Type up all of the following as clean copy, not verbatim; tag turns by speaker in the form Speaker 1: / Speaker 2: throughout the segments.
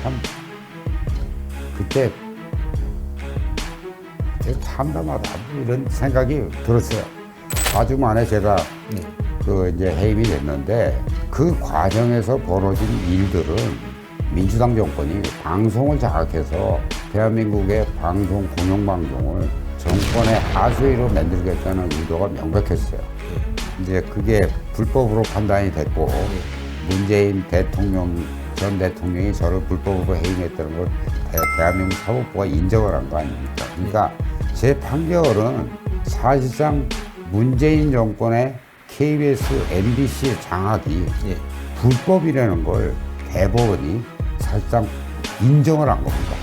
Speaker 1: 참 그때 참담하다 이런 생각이 들었어요. 4주 만에 제가 그 이제 해임이 됐는데 그 과정에서 벌어진 일들은 민주당 정권이 방송을 장악해서 대한민국의 방송, 공영방송을 정권의 하수위로 만들겠다는 의도가 명백했어요. 이제 그게 불법으로 판단이 됐고 문재인 전 대통령이 저를 불법으로 해임했다는 걸 대한민국 사법부가 인정을 한 거 아닙니까? 그러니까 제 판결은 사실상 문재인 정권의 KBS, MBC 장악이 불법이라는 걸 대법원이 사실상 인정을 한 겁니다.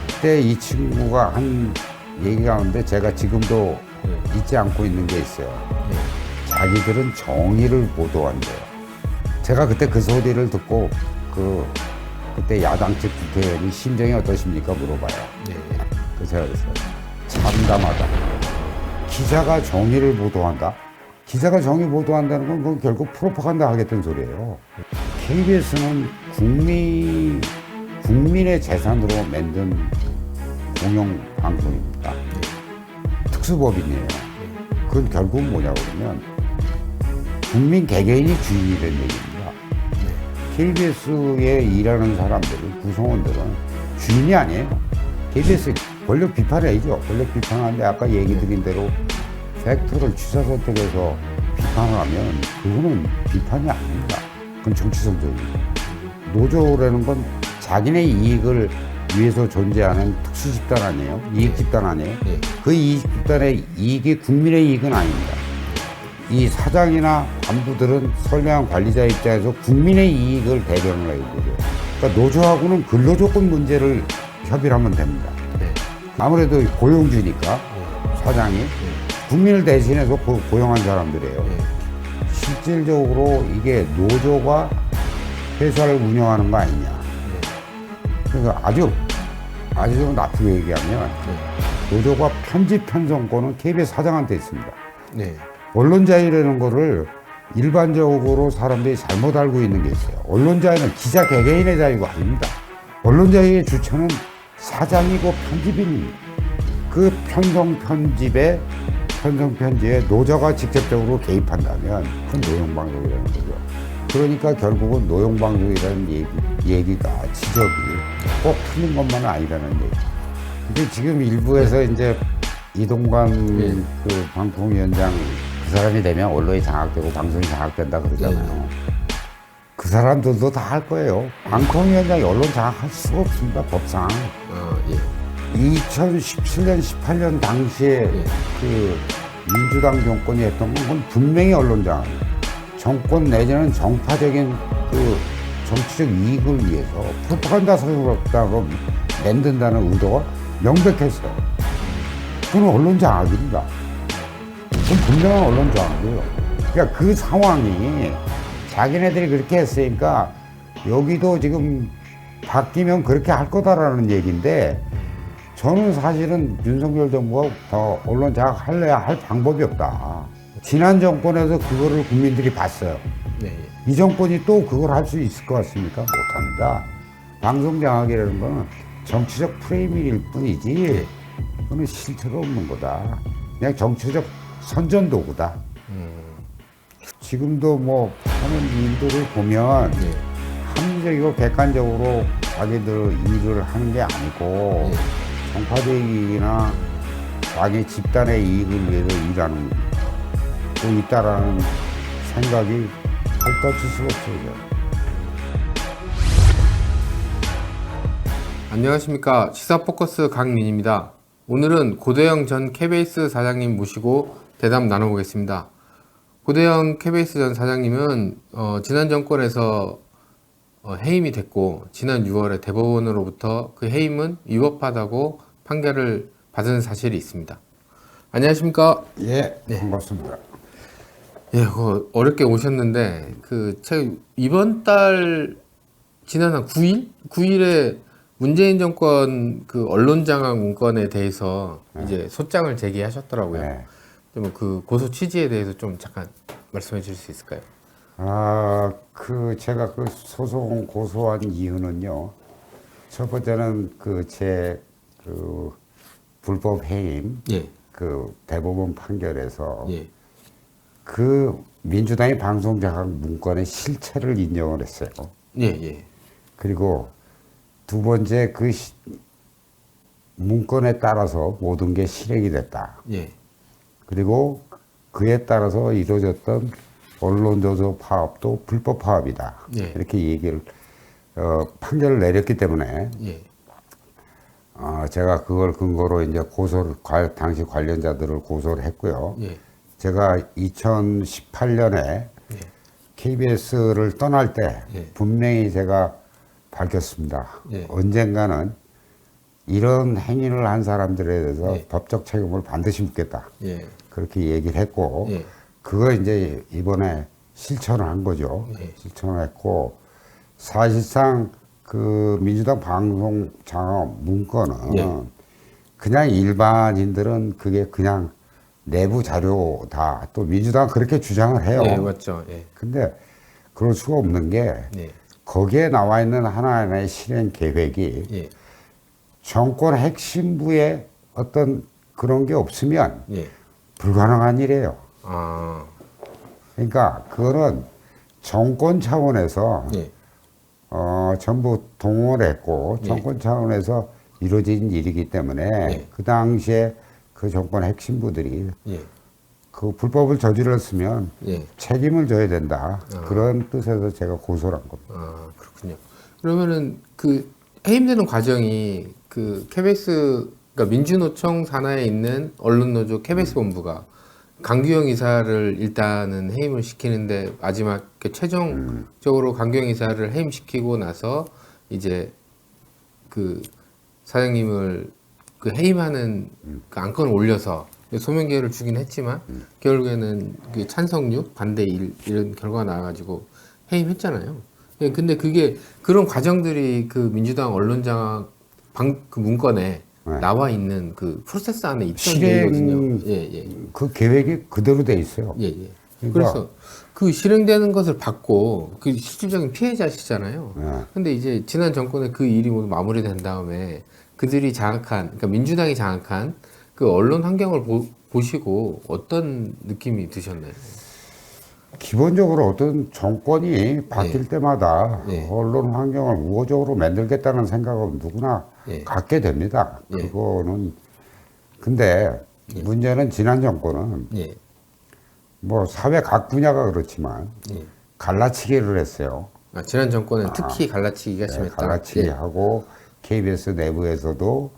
Speaker 1: 그때 이 친구가 한 얘기 가운데 제가 지금도 잊지 않고 있는 게 있어요. 자기들은 정의를 보도한대요. 제가 그때 그 소리를 듣고 그때 야당 측 국회의원이 심정이 어떠십니까 물어봐요. 그래서 제가 그랬어요. 참담하다. 기자가 정의를 보도한다? 기자가 정의 보도한다는 건 그건 결국 프로파간다 하겠다는 소리예요. KBS는 국민의 재산으로 만든 공영방송입니다. 특수법인이에요. 그건 결국은 뭐냐 그러면 국민 개개인이 주인이라는 얘기입니다. KBS에 일하는 사람들은, 구성원들은 주인이 아니에요. KBS 권력 비판해야죠. 권력 비판하는데 아까 얘기 드린 대로 팩트를 취사 선택해서 비판을 하면 그거는 비판이 아닙니다. 그건 정치적 적입니다. 노조라는 건 자기네 이익을 위해서 존재하는 특수집단 아니에요? 이익집단 아니에요? 그 이익집단의 이익이 국민의 이익은 아닙니다. 이 사장이나 간부들은 선량한 관리자 입장에서 국민의 이익을 대변을 해야 되죠. 그러니까 노조하고는 근로조건 문제를 협의를 하면 됩니다. 아무래도 고용주니까 사장이 국민을 대신해서 고용한 사람들이에요. 실질적으로 이게 노조가 회사를 운영하는 거 아니냐. 그러니까 아주 좀 나쁘게 얘기하면 노조가 편집 편성권은 KBS 사장한테 있습니다. 언론 자유라는 거를 일반적으로 사람들이 잘못 알고 있는 게 있어요. 언론 자유는 기자 개개인의 자유가 아닙니다. 언론 자유의 주체는 사장이고 편집인입니다. 그 편성 편집에 노조가 직접적으로 개입한다면 그건 노영방송이라는 거죠. 그러니까 결국은 노영방송이라는 얘기가 지적이 꼭 틀린 것만은 아니라는 얘기. 근데 지금 일부에서 이제 이동관 그 방통위원장 그 사람이 되면 언론이 장악되고 방송이 장악된다 그러잖아요. 그 사람들도 다 할 거예요. 방통위원장이 언론 장악할 수가 없습니다, 법상. 2017년, 18년 당시에 그 민주당 정권이 했던 건 그건 분명히 언론 장악입니다. 정권 내지는 정파적인 그 정치적 이익을 위해서 프로파간다 서술업장으로 만든다는 의도가 명백했어요. 그건 언론 장악입니다. 그건 분명한 언론 장악이에요. 그러니까 그 상황이 자기네들이 그렇게 했으니까 여기도 지금 바뀌면 그렇게 할 거다라는 얘기인데 저는 사실은 윤석열 정부가 더 언론 장악할래야 할 방법이 없다. 지난 정권에서 그거를 국민들이 봤어요. 이 정권이 또 그걸 할 수 있을 것 같습니까? 못합니다. 방송 장악이라는 거는 정치적 프레임일 뿐이지 그거는 실체가 없는 거다. 그냥 정치적 선전도구다. 지금도 뭐 하는 일들을 보면 합리적이고 객관적으로 자기들 일을 하는 게 아니고 정파적 이익이나 자기 집단의 이익을 위해서 일하는 거 있다라는 생각이 헐떡일 수가 없어요.
Speaker 2: 안녕하십니까. 시사포커스 강민입니다. 오늘은 고대영 전 KBS 사장님 모시고 대담 나눠보겠습니다. 고대영 KBS 전 사장님은 지난 정권에서 해임이 됐고 지난 6월에 대법원으로부터 그 해임은 위법하다고 판결을 받은 사실이 있습니다. 안녕하십니까?
Speaker 1: 예, 반갑습니다.
Speaker 2: 예, 어렵게 오셨는데 제가 이번 달 지난 한 9일에 문재인 정권 그 언론 장악 문건에 대해서 이제 소장을 제기하셨더라고요. 좀 그 고소 취지에 대해서 좀 잠깐 말씀해 주실 수 있을까요?
Speaker 1: 제가 그 소송 고소한 이유는요. 첫 번째는 그 불법 해임
Speaker 2: 예.
Speaker 1: 그 대법원 판결에서
Speaker 2: 예.
Speaker 1: 그 민주당의 방송 장악 문건의 실체를 인정을 했어요.
Speaker 2: 예. 예.
Speaker 1: 그리고 두 번째 문건에 따라서 모든 게 실행이 됐다.
Speaker 2: 예.
Speaker 1: 그리고 그에 따라서 이루어졌던 언론조조 파업도 불법 파업이다.
Speaker 2: 예.
Speaker 1: 이렇게 얘기를 판결을 내렸기 때문에
Speaker 2: 예.
Speaker 1: 제가 그걸 근거로 이제 당시 관련자들을 고소를 했고요.
Speaker 2: 예.
Speaker 1: 제가 2018년에
Speaker 2: 예.
Speaker 1: KBS를 떠날 때
Speaker 2: 예.
Speaker 1: 분명히 제가 밝혔습니다.
Speaker 2: 예.
Speaker 1: 언젠가는 이런 행위를 한 사람들에 대해서
Speaker 2: 예.
Speaker 1: 법적 책임을 반드시 묻겠다.
Speaker 2: 예.
Speaker 1: 그렇게 얘기를 했고,
Speaker 2: 예.
Speaker 1: 그거 이제 이번에 실천을 한 거죠.
Speaker 2: 예.
Speaker 1: 실천을 했고, 사실상 그 민주당 방송 장악 문건은
Speaker 2: 예.
Speaker 1: 그냥 일반인들은 그게 그냥 내부 자료다. 또 민주당 그렇게 주장을 해요.
Speaker 2: 예. 맞죠. 예.
Speaker 1: 근데 그럴 수가 없는 게
Speaker 2: 예.
Speaker 1: 거기에 나와 있는 하나하나의 실행 계획이
Speaker 2: 예.
Speaker 1: 정권 핵심부에 어떤 그런 게 없으면
Speaker 2: 예.
Speaker 1: 불가능한 일이에요.
Speaker 2: 아.
Speaker 1: 그러니까 그거는 정권 차원에서
Speaker 2: 예.
Speaker 1: 전부 동원을 했고 정권 차원에서 이루어진 일이기 때문에
Speaker 2: 예.
Speaker 1: 그 당시에 그 정권 핵심부들이
Speaker 2: 예.
Speaker 1: 그 불법을 저질렀으면
Speaker 2: 예.
Speaker 1: 책임을 져야 된다. 그런 뜻에서 제가 고소를 한 겁니다.
Speaker 2: 아, 그렇군요. 그러면은 그 해임되는 과정이 그 KBS 그러니까 민주노총 산하에 있는 언론노조 KBS 본부가 강규영 이사를 일단은 해임을 시키는데 마지막 최종적으로 강규영 이사를 해임시키고 나서 이제 그 사장님을 그 해임하는 그 안건을 올려서 소명 기회를 주긴 했지만 결국에는 그 찬성 6, 반대 1 이런 결과가 나와가지고 해임했잖아요. 예, 근데 그게 그런 과정들이 그 민주당 언론장악 그 문건에
Speaker 1: 네.
Speaker 2: 나와 있는 그 프로세스 안에 있던
Speaker 1: 실행
Speaker 2: 얘기거든요. 예, 예.
Speaker 1: 그 계획이 그대로 돼 있어요.
Speaker 2: 예, 예.
Speaker 1: 그러니까-
Speaker 2: 그래서 그 실행되는 것을 받고 그 실질적인 피해자시잖아요.
Speaker 1: 네.
Speaker 2: 근데 이제 지난 정권에 그 일이 모두 마무리된 다음에 그들이 장악한, 그러니까 민주당이 장악한 그 언론 환경을 보시고 어떤 느낌이 드셨나요?
Speaker 1: 기본적으로 어떤 정권이 바뀔 때마다
Speaker 2: 예.
Speaker 1: 언론 환경을 우호적으로 만들겠다는 생각은 누구나
Speaker 2: 예.
Speaker 1: 갖게 됩니다.
Speaker 2: 예.
Speaker 1: 그거는 근데 문제는 지난 정권은
Speaker 2: 예,
Speaker 1: 뭐 사회 각 분야가 그렇지만
Speaker 2: 예.
Speaker 1: 갈라치기를 했어요.
Speaker 2: 아, 지난 정권은 특히 갈라치기가
Speaker 1: 네,
Speaker 2: 심했다.
Speaker 1: 갈라치기
Speaker 2: 예.
Speaker 1: 하고 KBS 내부에서도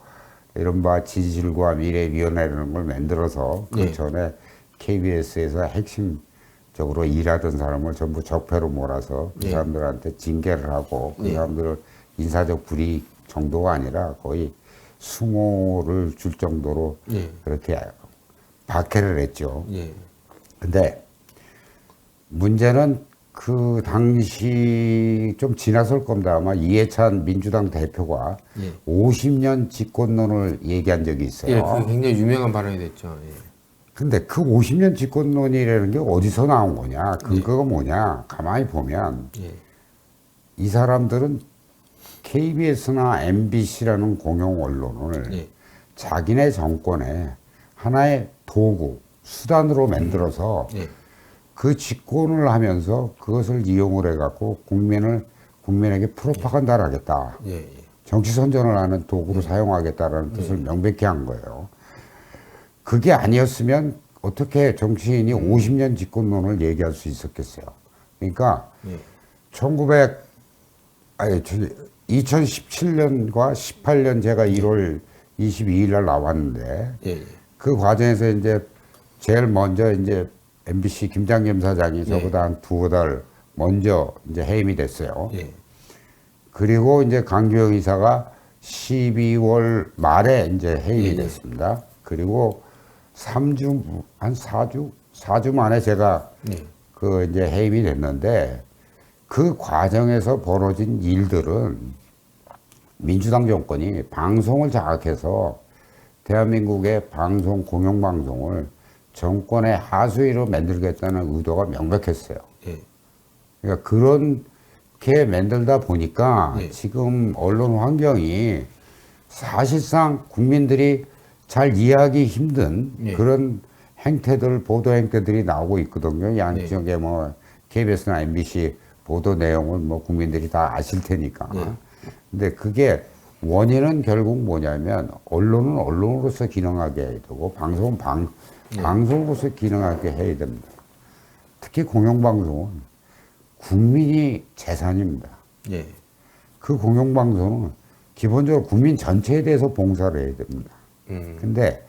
Speaker 1: 이른바 지질과 미래위원회라는 걸 만들어서 그
Speaker 2: 예.
Speaker 1: 전에 KBS에서 핵심적으로 일하던 사람을 전부 적폐로 몰아서 그
Speaker 2: 예.
Speaker 1: 사람들한테 징계를 하고 그
Speaker 2: 예.
Speaker 1: 사람들을 인사적 불이익 정도가 아니라 거의 수모를 줄 정도로
Speaker 2: 예.
Speaker 1: 그렇게 박해를 했죠.
Speaker 2: 예.
Speaker 1: 근데 문제는 그 당시 좀 지났을 겁니다. 아마 이해찬 민주당 대표가
Speaker 2: 예.
Speaker 1: 50년 집권론을 얘기한 적이 있어요.
Speaker 2: 예, 그게 굉장히 유명한 발언이 됐죠. 예.
Speaker 1: 근데 그 50년 집권론이라는 게 어디서 나온 거냐? 근거가 뭐냐? 가만히 보면
Speaker 2: 예.
Speaker 1: 이 사람들은 KBS나 MBC라는 공영 언론을
Speaker 2: 예.
Speaker 1: 자기네 정권의 하나의 도구, 수단으로 만들어서
Speaker 2: 예.
Speaker 1: 그 집권을 하면서 그것을 이용을 해갖고 국민에게 프로파간다를 하겠다.
Speaker 2: 예. 예.
Speaker 1: 정치 선전을 하는 도구로 사용하겠다라는 뜻을 명백히 한 거예요. 그게 아니었으면 어떻게 정치인이 50년 집권론을 얘기할 수 있었겠어요. 그러니까
Speaker 2: 예.
Speaker 1: 2017년과 18년 제가 1월 22일 날 나왔는데
Speaker 2: 예. 예.
Speaker 1: 그 과정에서 이제 제일 먼저 이제 MBC 김장겸 사장이 저보다 한 두어 달 먼저 이제 해임이 됐어요.
Speaker 2: 예.
Speaker 1: 그리고 이제 강규영 이사가 12월 말에 이제 해임이
Speaker 2: 예.
Speaker 1: 됐습니다. 그리고 4주 만에 제가
Speaker 2: 예.
Speaker 1: 그 이제 해임이 됐는데 그 과정에서 벌어진 일들은 민주당 정권이 방송을 장악해서 대한민국의 방송, 공영방송을 정권의 하수위로 만들겠다는 의도가 명백했어요.
Speaker 2: 예.
Speaker 1: 그러니까 그런 그렇게 만들다 보니까
Speaker 2: 예.
Speaker 1: 지금 언론 환경이 사실상 국민들이 잘 이해하기 힘든
Speaker 2: 예.
Speaker 1: 그런 행태들, 보도 행태들이 나오고 있거든요. 양쪽에 뭐 KBS나 MBC 보도 내용을 뭐 국민들이 다 아실 테니까.
Speaker 2: 예.
Speaker 1: 근데 그게 원인은 결국 뭐냐면 언론은 언론으로서 기능하게 해야 되고 방송은 방송으로서 기능하게 해야 됩니다. 특히 공영방송은 국민이 재산입니다.
Speaker 2: 예.
Speaker 1: 그 공영방송은 기본적으로 국민 전체에 대해서 봉사를 해야 됩니다. 근데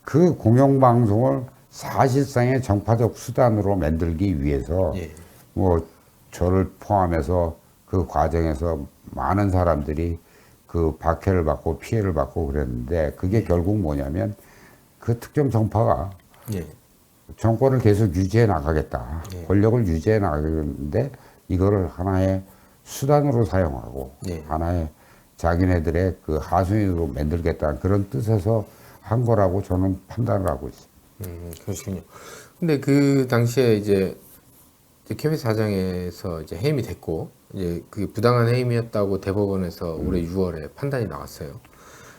Speaker 1: 그 공영방송을 사실상의 정파적 수단으로 만들기 위해서
Speaker 2: 예.
Speaker 1: 뭐 저를 포함해서 그 과정에서 많은 사람들이 그 박해를 받고 피해를 받고 그랬는데 그게 결국 뭐냐면 그 특정 정파가
Speaker 2: 예.
Speaker 1: 정권을 계속 유지해 나가겠다.
Speaker 2: 예.
Speaker 1: 권력을 유지해 나가겠는데 이거를 하나의 수단으로 사용하고
Speaker 2: 예.
Speaker 1: 하나의 자기네들의 그 하수인으로 만들겠다는 그런 뜻에서 한 거라고 저는 판단을 하고 있습니다.
Speaker 2: 그러시군요. 근데 그 당시에 이제 KBS 사장에서 이제 해임이 됐고 이제 그게 부당한 해임이었다고 대법원에서 올해 6월에 판단이 나왔어요.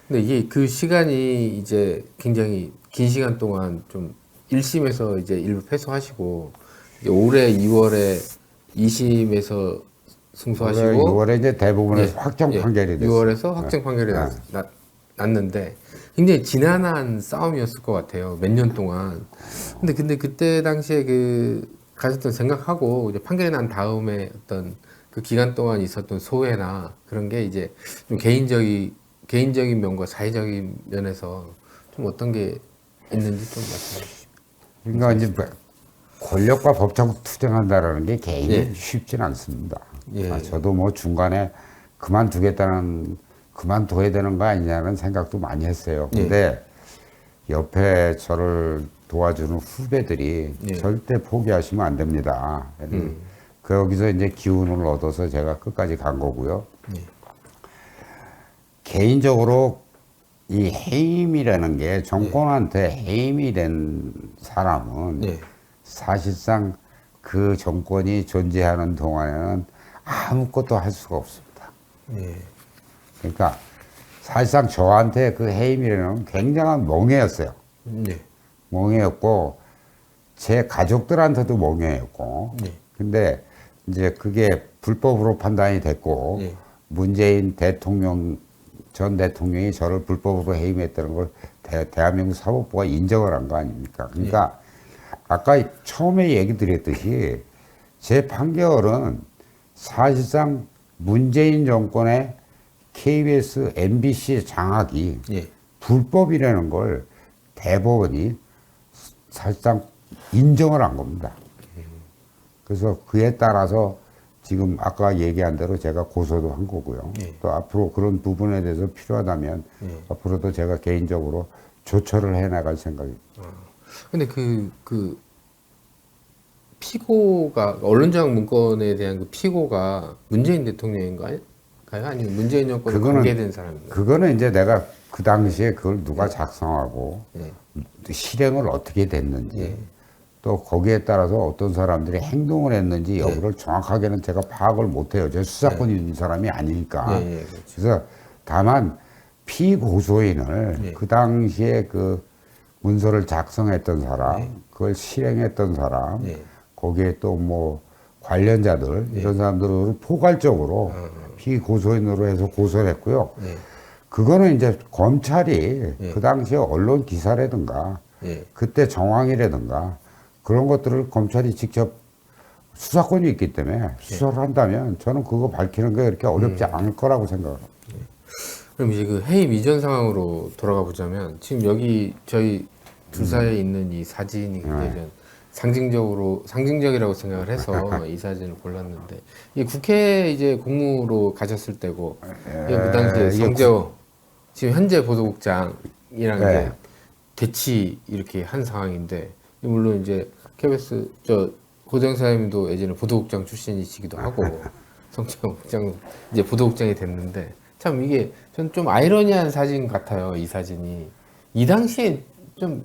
Speaker 2: 근데 이게 그 시간이 이제 굉장히 긴 시간 동안 좀 1심에서 이제 일부 패소하시고 이제 올해 2월에 2심에서 승소하시고
Speaker 1: 6월에 이제 대부분에서
Speaker 2: 예,
Speaker 1: 확정
Speaker 2: 예,
Speaker 1: 판결이 됐어요.
Speaker 2: 6월에서 확정 판결이 났는데 굉장히 지난한 싸움이었을 것 같아요. 몇 년 동안. 근데 그때 당시에 그 가졌던 생각하고 이제 판결이 난 다음에 어떤 그 기간 동안 있었던 소회나 그런 게 이제 좀 개인적인 면과 사회적인 면에서 좀 어떤 게 있는지 좀 말씀해 주시죠.
Speaker 1: 그러니까 이제 권력과 법적 투쟁한다라는 게 개인이
Speaker 2: 예.
Speaker 1: 쉽진 않습니다.
Speaker 2: 예.
Speaker 1: 저도 뭐 중간에 그만둬야 되는 거 아니냐는 생각도 많이 했어요. 근데 옆에 저를 도와주는 후배들이
Speaker 2: 예.
Speaker 1: 절대 포기하시면 안 됩니다. 거기서 이제 기운을 얻어서 제가 끝까지 간 거고요.
Speaker 2: 예.
Speaker 1: 개인적으로 이 해임이라는 게 정권한테 해임이 된 사람은
Speaker 2: 예.
Speaker 1: 사실상 그 정권이 존재하는 동안에는 아무것도 할 수가 없습니다.
Speaker 2: 예.
Speaker 1: 그러니까 사실상 저한테 그 해임이라는 건 굉장한 멍해였어요.
Speaker 2: 예.
Speaker 1: 멍해였고 제 가족들한테도 멍해였고
Speaker 2: 예.
Speaker 1: 근데 이제 그게 불법으로 판단이 됐고
Speaker 2: 예.
Speaker 1: 문재인 전 대통령이 저를 불법으로 해임했다는 걸 대한민국 사법부가 인정을 한 거 아닙니까? 그러니까 아까 처음에 얘기 드렸듯이 제 판결은 사실상 문재인 정권의 KBS, MBC 장악이
Speaker 2: 예.
Speaker 1: 불법이라는 걸 대법원이 사실상 인정을 한 겁니다. 그래서 그에 따라서 지금 아까 얘기한 대로 제가 고소도 한 거고요.
Speaker 2: 예.
Speaker 1: 또 앞으로 그런 부분에 대해서 필요하다면 앞으로도 제가 개인적으로 조처를 해 나갈 생각입니다.
Speaker 2: 근데 그 피고가 언론장 문건에 대한 그 피고가 문재인 대통령인가요? 아니면 문재인 정권에 관계된 사람인가요?
Speaker 1: 그거는 이제 내가 그 당시에 그걸 누가 작성하고
Speaker 2: 예.
Speaker 1: 실행을 어떻게 됐는지
Speaker 2: 예.
Speaker 1: 또 거기에 따라서 어떤 사람들이 행동을 했는지 여부를 정확하게는 제가 파악을 못해요. 저 수사권이 있는 사람이 아니니까.
Speaker 2: 그렇죠.
Speaker 1: 그래서 다만 피고소인을 그 당시에 그 문서를 작성했던 사람, 그걸 실행했던 사람, 거기에 또 뭐 관련자들 이런 사람들을 포괄적으로 피고소인으로 해서 고소를 했고요. 그거는 이제 검찰이 그 당시에 언론 기사라든가 그때 정황이라든가 그런 것들을 검찰이 직접 수사권이 있기 때문에 수사를 한다면 저는 그거 밝히는 게 그렇게 어렵지 않을 거라고 생각합니다.
Speaker 2: 그럼 이제 그 해임 이전 상황으로 돌아가 보자면 지금 여기 저희 둘 사이에 있는 이 사진이 굉장히 좀 상징적이라고 생각을 해서 이 사진을 골랐는데 이게 국회 이제 공무로 가셨을 때고 이게 그 당시에 성재호 지금 현재 보도국장이랑 이제 대치 이렇게 한 상황인데 물론 이제 KBS 고정사님도 예전에 보도국장 출신이시기도 하고 성재호 국장 이제 보도국장이 됐는데 참 이게 전 좀 아이러니한 사진 같아요. 이 사진이 이 당시에 좀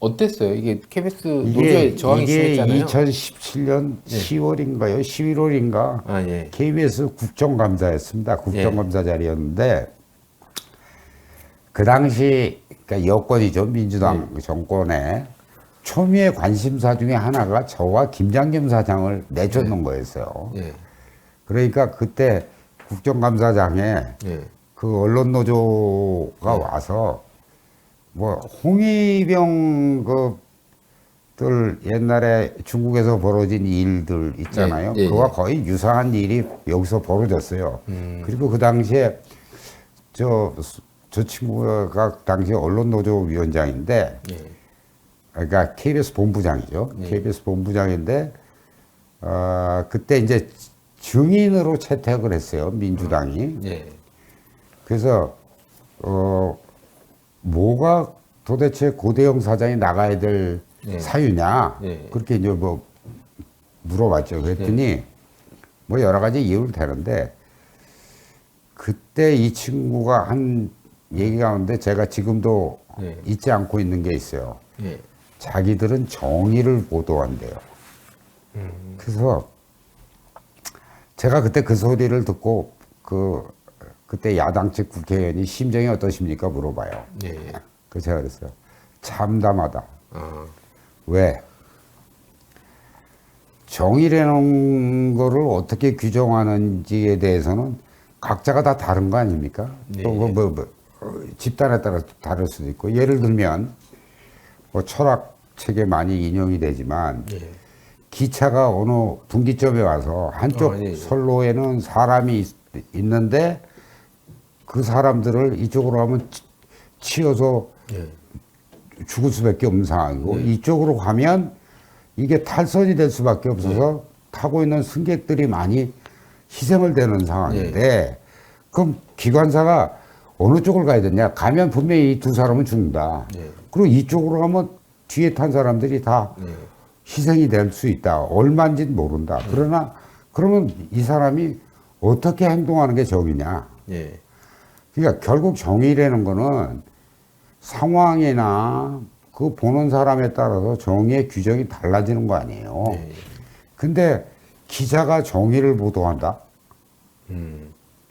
Speaker 2: 어땠어요? 이게 KBS
Speaker 1: 이게
Speaker 2: 노조에 저항이
Speaker 1: 이게
Speaker 2: 심했잖아요.
Speaker 1: 2017년 10월인가요? 11월인가?
Speaker 2: 아 예.
Speaker 1: KBS 국정감사였습니다. 국정감사 자리였는데 그 당시 그러니까 여권이죠. 민주당 정권의 초미의 관심사 중에 하나가 저와 김장겸 사장을 내쫓는 거였어요.
Speaker 2: 예.
Speaker 1: 그러니까 그때 국정감사장에
Speaker 2: 예.
Speaker 1: 그 언론노조가 와서 뭐 홍위병 그들 옛날에 중국에서 벌어진 일들 있잖아요.
Speaker 2: 예, 예,
Speaker 1: 그와
Speaker 2: 예.
Speaker 1: 거의 유사한 일이 여기서 벌어졌어요. 그리고 그 당시에 저 친구가 그 당시에 언론노조 위원장인데,
Speaker 2: 예.
Speaker 1: 그러니까 KBS 본부장이죠. KBS 본부장인데, 그때 이제 증인으로 채택을 했어요. 민주당이.
Speaker 2: 예.
Speaker 1: 그래서 뭐가 도대체 고대영 사장이 나가야 될
Speaker 2: 예.
Speaker 1: 사유냐
Speaker 2: 예.
Speaker 1: 그렇게 이제 뭐 물어봤죠. 그랬더니 뭐 여러 가지 이유를 대는데 그때 이 친구가 한 얘기 가운데 제가 지금도
Speaker 2: 예.
Speaker 1: 잊지 않고 있는 게 있어요.
Speaker 2: 예.
Speaker 1: 자기들은 정의를 보도한대요. 그래서 제가 그때 그 소리를 듣고 그때 야당 측 국회의원이 심정이 어떠십니까 물어봐요.
Speaker 2: 예.
Speaker 1: 그래서 제가 그랬어요. 참담하다.
Speaker 2: 아.
Speaker 1: 왜? 정의라는 거를 어떻게 규정하는지에 대해서는 각자가 다 다른 거 아닙니까?
Speaker 2: 네.
Speaker 1: 또 집단에 따라 다를 수도 있고 예를 들면 뭐 철학책에 많이 인용이 되지만
Speaker 2: 예.
Speaker 1: 기차가 어느 분기점에 와서 한쪽
Speaker 2: 예, 예.
Speaker 1: 선로에는 사람이 있는데 그 사람들을 이쪽으로 하면 치여서
Speaker 2: 예.
Speaker 1: 죽을 수밖에 없는 상황이고 이쪽으로 가면 이게 탈선이 될 수밖에 없어서 타고 있는 승객들이 많이 희생을 되는 상황인데 그럼 기관사가 어느 쪽을 가야 되냐? 가면 분명히 이 두 사람은 죽는다.
Speaker 2: 예.
Speaker 1: 그리고 이쪽으로 가면 뒤에 탄 사람들이 다
Speaker 2: 예.
Speaker 1: 희생이 될 수 있다. 얼마인지는 모른다. 그러나 그러면 이 사람이 어떻게 행동하는 게 정의냐?
Speaker 2: 예.
Speaker 1: 그러니까 결국 정의라는 거는 상황이나 그 보는 사람에 따라서 정의의 규정이 달라지는 거 아니에요.
Speaker 2: 예.
Speaker 1: 근데 기자가 정의를 보도한다?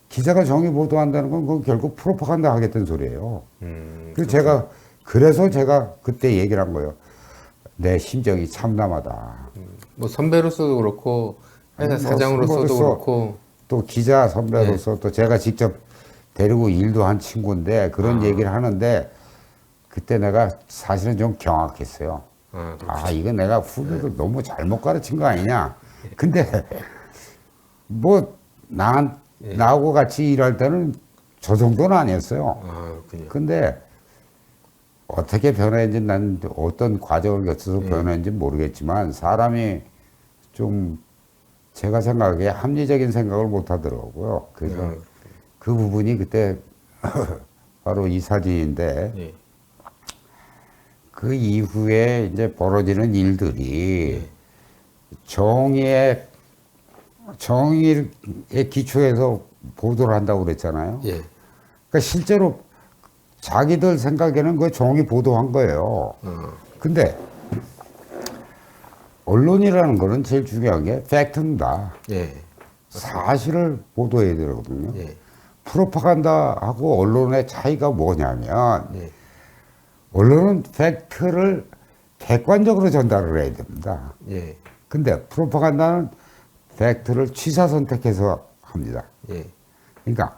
Speaker 1: 기자가 정의 보도한다는 건 그건 결국 프로파간다 하겠다는 소리예요. 그래서 제가 그때 얘기를 한 거예요. 내 심정이 참담하다.
Speaker 2: 뭐 선배로서도 그렇고 회사
Speaker 1: 아니, 뭐
Speaker 2: 사장으로서도
Speaker 1: 선배로서
Speaker 2: 그렇고
Speaker 1: 또 기자 선배로서 또 제가 직접 데리고 일도 한 친구인데 그런 얘기를 하는데 그때 내가 사실은 좀 경악했어요. 이거 내가 후배들 너무 잘못 가르친 거 아니냐. 근데 뭐 나하고 같이 일할 때는 저 정도는 아니었어요.
Speaker 2: 그렇군요.
Speaker 1: 근데 어떻게 변했는지 난 어떤 과정을 거쳐서 변했는지 모르겠지만 사람이 좀 제가 생각하기에 합리적인 생각을 못 하더라고요. 그래서 그 부분이 그때 바로 이 사진인데
Speaker 2: 예.
Speaker 1: 그 이후에 이제 벌어지는 일들이 정의의 기초에서 보도를 한다고 그랬잖아요.
Speaker 2: 예.
Speaker 1: 그러니까 실제로 자기들 생각에는 그 정의 보도한 거예요. 근데 언론이라는 거는 제일 중요한 게 팩트입니다.
Speaker 2: 예.
Speaker 1: 사실을 보도해야 되거든요.
Speaker 2: 예.
Speaker 1: 프로파간다하고 언론의 차이가 뭐냐면
Speaker 2: 예.
Speaker 1: 언론은 팩트를 객관적으로 전달을 해야 됩니다.
Speaker 2: 예.
Speaker 1: 근데 프로파간다는 팩트를 취사 선택해서 합니다.
Speaker 2: 예.
Speaker 1: 그러니까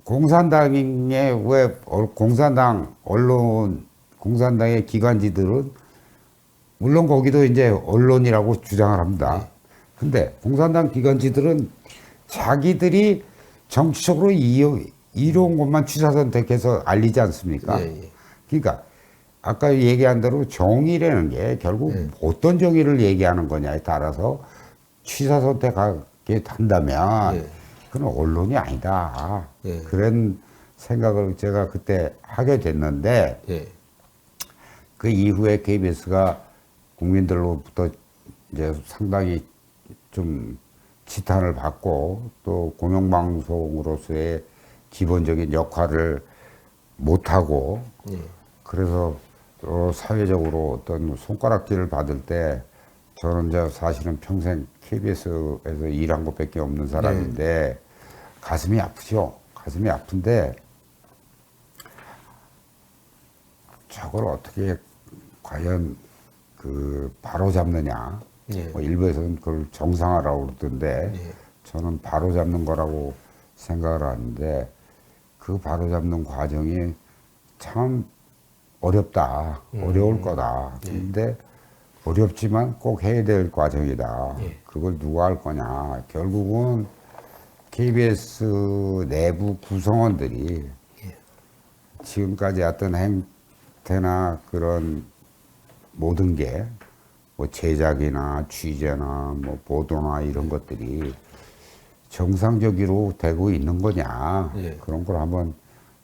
Speaker 1: 공산당의 왜 공산당 언론 공산당의 기관지들은 물론 거기도 이제 언론이라고 주장을 합니다. 근데 공산당 기관지들은 자기들이 정치적으로 이로운 것만 취사 선택해서 알리지 않습니까?
Speaker 2: 예.
Speaker 1: 그러니까 아까 얘기한 대로 정의라는 게 결국 어떤 정의를 얘기하는 거냐에 따라서 취사 선택하게 된다면 그건 언론이 아니다. 그런 생각을 제가 그때 하게 됐는데 그 이후에 KBS가 국민들로부터 이제 상당히 좀 지탄을 받고 또 공영방송으로서의 기본적인 역할을 못하고 그래서 사회적으로 어떤 손가락질을 받을 때 저는 이제 사실은 평생 KBS에서 일한 것밖에 없는 사람인데 가슴이 아프죠. 가슴이 아픈데 저걸 어떻게 과연 바로 잡느냐.
Speaker 2: 예.
Speaker 1: 뭐 일부에서는 그걸 정상화라고 그러던데
Speaker 2: 예.
Speaker 1: 저는 바로 잡는 거라고 생각을 하는데 그 바로 잡는 과정이 참 어렵다. 어려울 거다. 근데 어렵지만 꼭 해야 될 과정이다.
Speaker 2: 예.
Speaker 1: 그걸 누가 할 거냐. 결국은 KBS 내부 구성원들이 지금까지 어떤 행태나 그런 모든 게 뭐 제작이나 취재나 뭐 보도나 이런 것들이 정상적으로 되고 있는 거냐.
Speaker 2: 예.
Speaker 1: 그런 걸 한번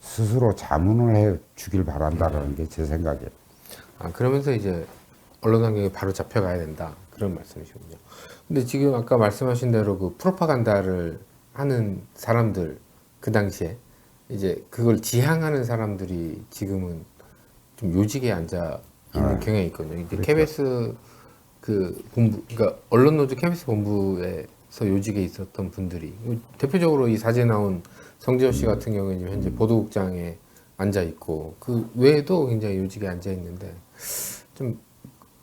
Speaker 1: 스스로 자문을 해 주길 바란다라는 게 제 생각이에요.
Speaker 2: 아, 그러면서 이제 언론 환경이 바로 잡혀가야 된다. 그런 말씀이시군요. 근데 지금 아까 말씀하신 대로 그 프로파간다를 하는 사람들, 그 당시에 이제 그걸 지향하는 사람들이 지금은 좀 요직에 앉아 있는 경향이 있거든요. 이제 KBS 그 본부, 그러니까 언론노조 KBS 본부에서 요직에 있었던 분들이 대표적으로 이 사진에 나온 성지호 씨 같은 경우는 지금 현재 보도국장에 앉아 있고 그 외에도 굉장히 요직에 앉아 있는데 좀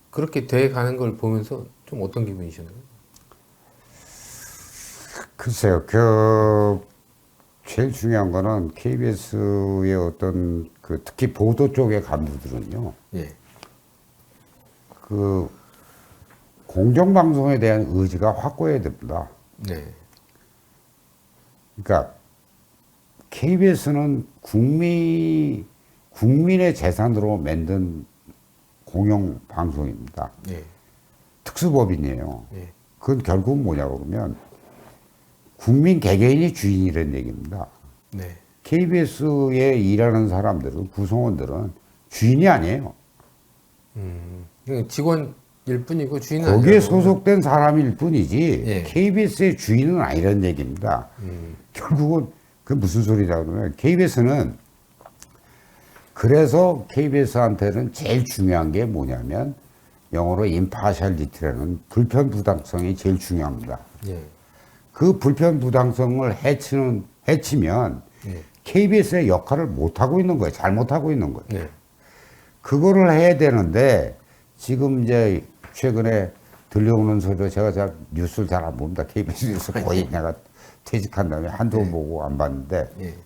Speaker 2: 그렇게 돼 가는 걸 보면서 좀 어떤 기분이셨나요?
Speaker 1: 글쎄요, 제일 중요한 거는 KBS의 어떤 특히 보도 쪽의 간부들은요,
Speaker 2: 예,
Speaker 1: 공정방송에 대한 의지가 확고해야 됩니다.
Speaker 2: 네,
Speaker 1: 그러니까 KBS는 국민의 재산으로 만든 공영방송입니다.
Speaker 2: 예,
Speaker 1: 특수법인이에요.
Speaker 2: 예,
Speaker 1: 그건 결국 뭐냐 그러면 국민 개개인이 주인이라는 얘기입니다.
Speaker 2: 네,
Speaker 1: KBS에 일하는 사람들은 구성원들은 주인이 아니에요.
Speaker 2: 그냥 직원일 뿐이고 주인은
Speaker 1: 거기에
Speaker 2: 아니라고.
Speaker 1: 소속된 사람일 뿐이지
Speaker 2: 예.
Speaker 1: KBS의 주인은 아니라는 얘기입니다. 결국은 그 무슨 소리냐 그러면 KBS는 그래서 KBS한테는 제일 중요한 게 뭐냐면 영어로 impartiality라는 불편부당성이 제일 중요합니다.
Speaker 2: 예,
Speaker 1: 그 불편부당성을 해치면
Speaker 2: 예,
Speaker 1: KBS의 역할을 못하고 있는 거예요. 잘못하고 있는 거예요.
Speaker 2: 네,
Speaker 1: 그거를 해야 되는데 지금 이제 최근에 들려오는 소리로 제가 뉴스를 잘 안 봅니다. KBS 뉴스 거의 내가 퇴직한 다음에 한두 번 보고 안 봤는데
Speaker 2: 예,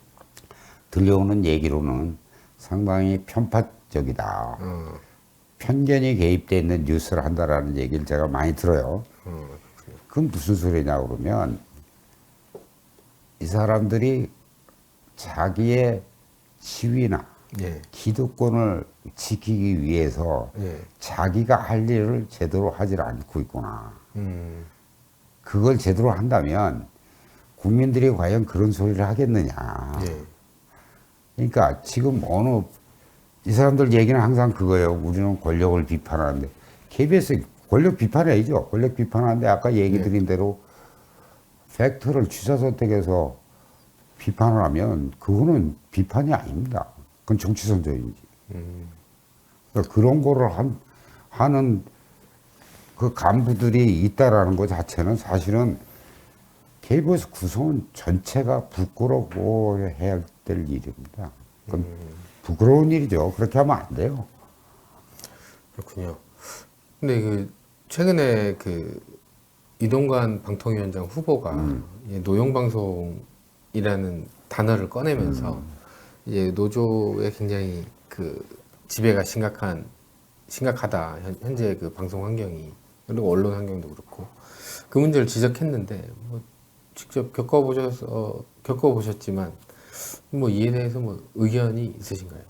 Speaker 1: 들려오는 얘기로는 상당히 편파적이다. 편견이 개입되어 있는 뉴스를 한다라는 얘기를 제가 많이 들어요. 그건 무슨 소리냐 그러면 이 사람들이 자기의 지위나
Speaker 2: 예,
Speaker 1: 기득권을 지키기 위해서
Speaker 2: 예,
Speaker 1: 자기가 할 일을 제대로 하질 않고 있구나.
Speaker 2: 음,
Speaker 1: 그걸 제대로 한다면 국민들이 과연 그런 소리를 하겠느냐.
Speaker 2: 예,
Speaker 1: 그러니까 지금 이 사람들 얘기는 항상 그거예요. 우리는 권력을 비판하는데 KBS 권력 비판이 아니죠. 권력 비판하는데 아까 얘기 드린 대로 팩트를 취사 선택해서 비판을 하면 그거는 비판이 아닙니다. 그건 정치 선전이지. 그러니까 그런 거를 하는 그 간부들이 있다라는 것 자체는 사실은 KBS 구성원 전체가 부끄럽고 해야 될 일입니다. 그건 부끄러운 일이죠. 그렇게 하면 안 돼요.
Speaker 2: 그렇군요. 근데 최근에 이동관 방통위원장 후보가 이 노영방송이라는 단어를 꺼내면서 이제 노조에 굉장히 지배가 심각하다. 현재 방송 환경이 그리고 언론 환경도 그렇고 그 문제를 지적했는데 뭐 직접 겪어보셨지만 뭐 이에 대해서 뭐 의견이 있으신가요?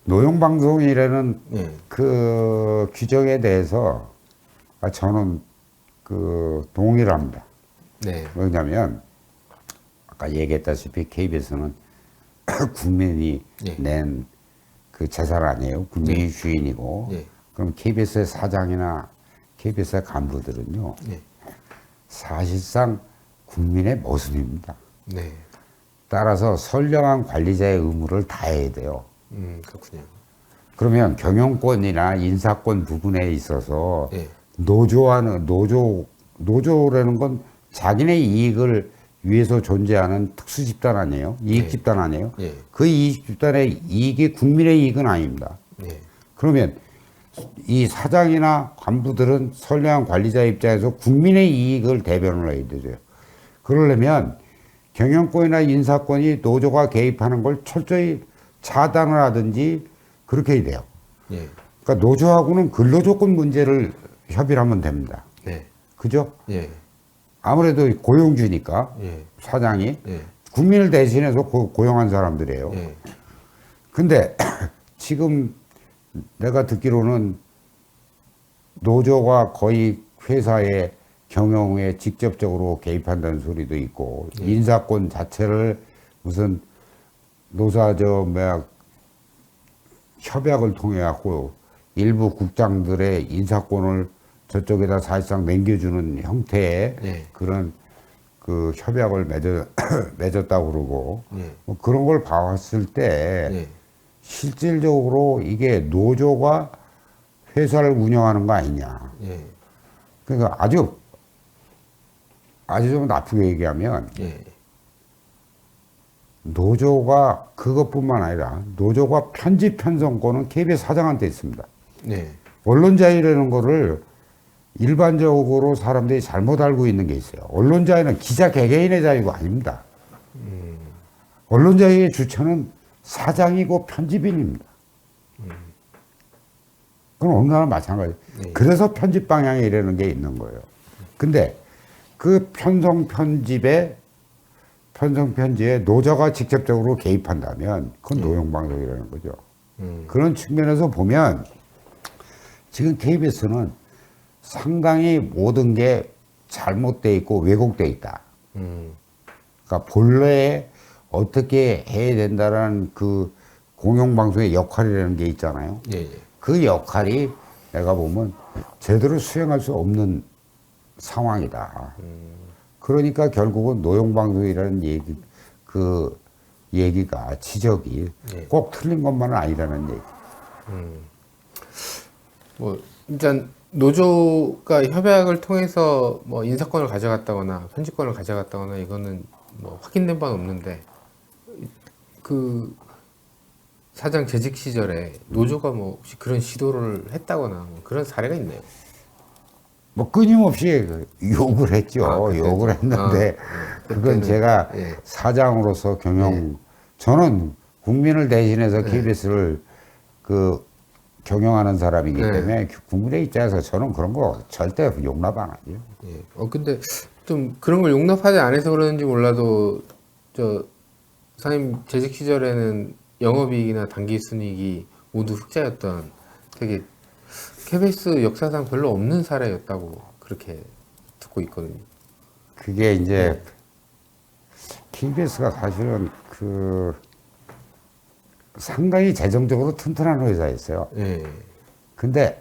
Speaker 1: 노영방송이라는
Speaker 2: 네.
Speaker 1: 그 규정에 대해서 저는 동의를 합니다.
Speaker 2: 네.
Speaker 1: 왜냐하면 아까 얘기했다시피 KBS는 국민이
Speaker 2: 예.
Speaker 1: 낸 그 재산 아니에요. 국민이 주인이고.
Speaker 2: 예.
Speaker 1: 그럼 KBS의 사장이나 KBS의 간부들은요.
Speaker 2: 네.
Speaker 1: 사실상 국민의 모습입니다.
Speaker 2: 네.
Speaker 1: 따라서 선량한 관리자의 의무를 다해야 돼요.
Speaker 2: 그렇군요.
Speaker 1: 그러면 경영권이나 인사권 부분에 있어서
Speaker 2: 예.
Speaker 1: 노조라는 건 자기네 이익을 위해서 존재하는 특수 집단 아니에요? 이익
Speaker 2: 예.
Speaker 1: 집단 아니에요?
Speaker 2: 예.
Speaker 1: 그 이익 집단의 이익이 국민의 이익은 아닙니다.
Speaker 2: 예.
Speaker 1: 그러면 이 사장이나 간부들은 선량한 관리자 입장에서 국민의 이익을 대변을 해야 되죠. 그러려면 경영권이나 인사권이 노조가 개입하는 걸 철저히 차단을 하든지 그렇게 해야 돼요.
Speaker 2: 예.
Speaker 1: 그러니까 노조하고는 근로조건 문제를 협의를 하면 됩니다.
Speaker 2: 네.
Speaker 1: 그죠?
Speaker 2: 예.
Speaker 1: 아무래도 고용주니까
Speaker 2: 예.
Speaker 1: 사장이
Speaker 2: 예.
Speaker 1: 국민을 대신해서 고용한 사람들이에요.
Speaker 2: 예.
Speaker 1: 근데 지금 내가 듣기로는 노조가 거의 회사의 경영에 직접적으로 개입한다는 소리도 있고 인사권 자체를 무슨 협약을 통해 갖고 일부 국장들의 인사권을 저쪽에다 사실상 남겨주는 형태의
Speaker 2: 예.
Speaker 1: 그런 그 협약을 맺었다고 그러고
Speaker 2: 예.
Speaker 1: 뭐 그런 걸 봤을 때
Speaker 2: 예.
Speaker 1: 실질적으로 이게 노조가 회사를 운영하는 거 아니냐.
Speaker 2: 예.
Speaker 1: 그러니까 아주 좀 나쁘게 얘기하면
Speaker 2: 예.
Speaker 1: 노조가 그것뿐만 아니라 노조가 편집 편성권은 KBS 사장한테 있습니다.
Speaker 2: 네.
Speaker 1: 언론 자유라는 거를 일반적으로 사람들이 잘못 알고 있는 게 있어요. 언론 자유는 기자 개개인의 자유가 아닙니다. 언론 자유의 주체는 사장이고 편집인입니다. 그건 어느 나라 마찬가지.
Speaker 2: 네.
Speaker 1: 그래서 편집 방향에 이라는 게 있는 거예요. 근데 그 편성 편집에 노조가 직접적으로 개입한다면 그건 노용방송이라는 거죠. 그런 측면에서 보면 지금 KBS는 상당히 모든 게 잘못돼 있고 왜곡돼 있다. 그러니까 본래에 어떻게 해야 된다라는 그 공영방송의 역할이라는 게 있잖아요.
Speaker 2: 예. 예.
Speaker 1: 그 역할이 내가 보면 제대로 수행할 수 없는 상황이다. 그러니까 결국은 노용방송이라는 얘기가 지적이
Speaker 2: 네.
Speaker 1: 꼭 틀린 것만은 아니라는 얘기.
Speaker 2: 뭐 일단 노조가 협약을 통해서 뭐 인사권을 가져갔다거나 편집권을 가져갔다거나 이거는 뭐 확인된 바는 없는데 그 사장 재직 시절에 노조가 뭐 혹시 그런 시도를 했다거나 뭐 그런 사례가 있나요?
Speaker 1: 뭐 끊임없이 욕을 했죠.
Speaker 2: 그때죠.
Speaker 1: 욕을 했는데 그건
Speaker 2: 그때는,
Speaker 1: 제가
Speaker 2: 예.
Speaker 1: 사장으로서 저는 국민을 대신해서 KBS를 그 경영하는 사람이기
Speaker 2: 네.
Speaker 1: 때문에 국민의 입장에서 저는 그런 거 절대 용납 안 하죠.
Speaker 2: 예. 근데 좀 그런 걸 용납하지 않아서 그러는지 몰라도 저 사장님 재직 시절에는 영업이익이나 당기순이익이 모두 흑자였던 되게 KBS 역사상 별로 없는 사례였다고 그렇게 듣고 있거든요.
Speaker 1: 그게 이제 KBS가 사실은 그 상당히 재정적으로 튼튼한 회사였어요.
Speaker 2: 예.
Speaker 1: 근데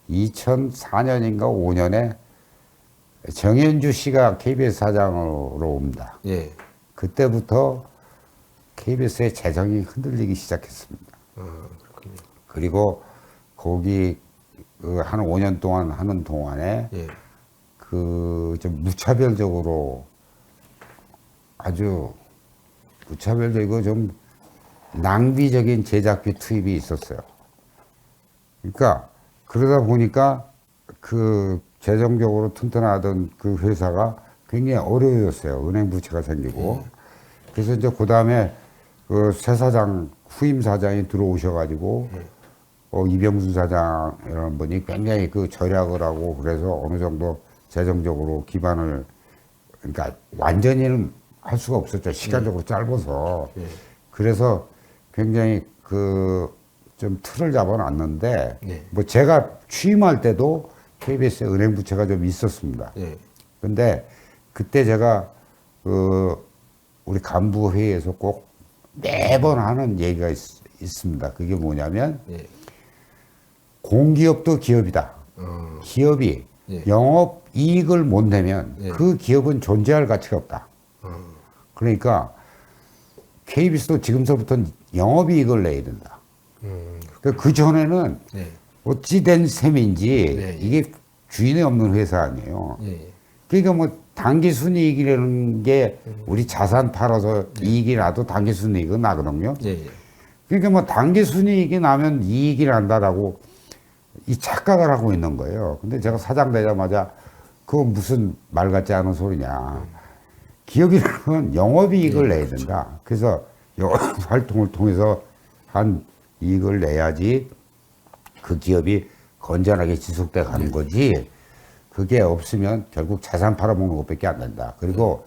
Speaker 1: 2004년인가 5년에 정현주 씨가 KBS 사장으로 옵니다.
Speaker 2: 예.
Speaker 1: 그때부터 KBS의 재정이 흔들리기 시작했습니다.
Speaker 2: 그렇군요.
Speaker 1: 그리고 거기 한 5년 동안 하는 동안에
Speaker 2: 예.
Speaker 1: 그 좀 무차별적으로 아주 무차별적이고 좀 낭비적인 제작비 투입이 있었어요. 그러니까 그러다 보니까 그 재정적으로 튼튼하던 그 회사가 굉장히 어려워졌어요. 은행 부채가 생기고. 그래서 이제 그 다음에 그 새 사장, 후임 사장이 들어오셔가지고 이병순 사장이라는 분이 굉장히 그 절약을 하고 그래서 어느 정도 재정적으로 기반을 그러니까 완전히는 할 수가 없었죠. 시간적으로 짧아서. 그래서 굉장히 그 좀 틀을 잡아놨는데
Speaker 2: 네.
Speaker 1: 뭐 제가 취임할 때도 KBS에 은행 부채가 좀 있었습니다.
Speaker 2: 예.
Speaker 1: 근데 그때 제가 그 우리 간부 회의에서 꼭 매번 하는 얘기가 있습니다. 그게 뭐냐면
Speaker 2: 예.
Speaker 1: 공기업도 기업이다. 기업이
Speaker 2: 예.
Speaker 1: 영업 이익을 못 내면
Speaker 2: 예.
Speaker 1: 그 기업은 존재할 가치가 없다. 그러니까 KBS도 지금서부터는 영업 이익을 내야 된다. 그 전에는
Speaker 2: 네.
Speaker 1: 어찌된 셈인지
Speaker 2: 네.
Speaker 1: 이게 주인이 없는 회사 아니에요.
Speaker 2: 예.
Speaker 1: 그러니까 뭐 단기 순이익이라는 게 우리 자산 팔아서 이익이 나도 단기 순이익은 나거든요.
Speaker 2: 예. 예.
Speaker 1: 그러니까 뭐 단기 순이익이 나면 이익이 난다라고 이 착각을 하고 있는 거예요. 근데 제가 사장 되자마자 그거 무슨 말 같지 않은 소리냐. 기업이라면 영업이익을 내야 된다. 그래서 영업 활동을 통해서 한 이익을 내야지 그 기업이 건전하게 지속돼 가는 거지. 그게 없으면 결국 자산 팔아먹는 것밖에 안 된다. 그리고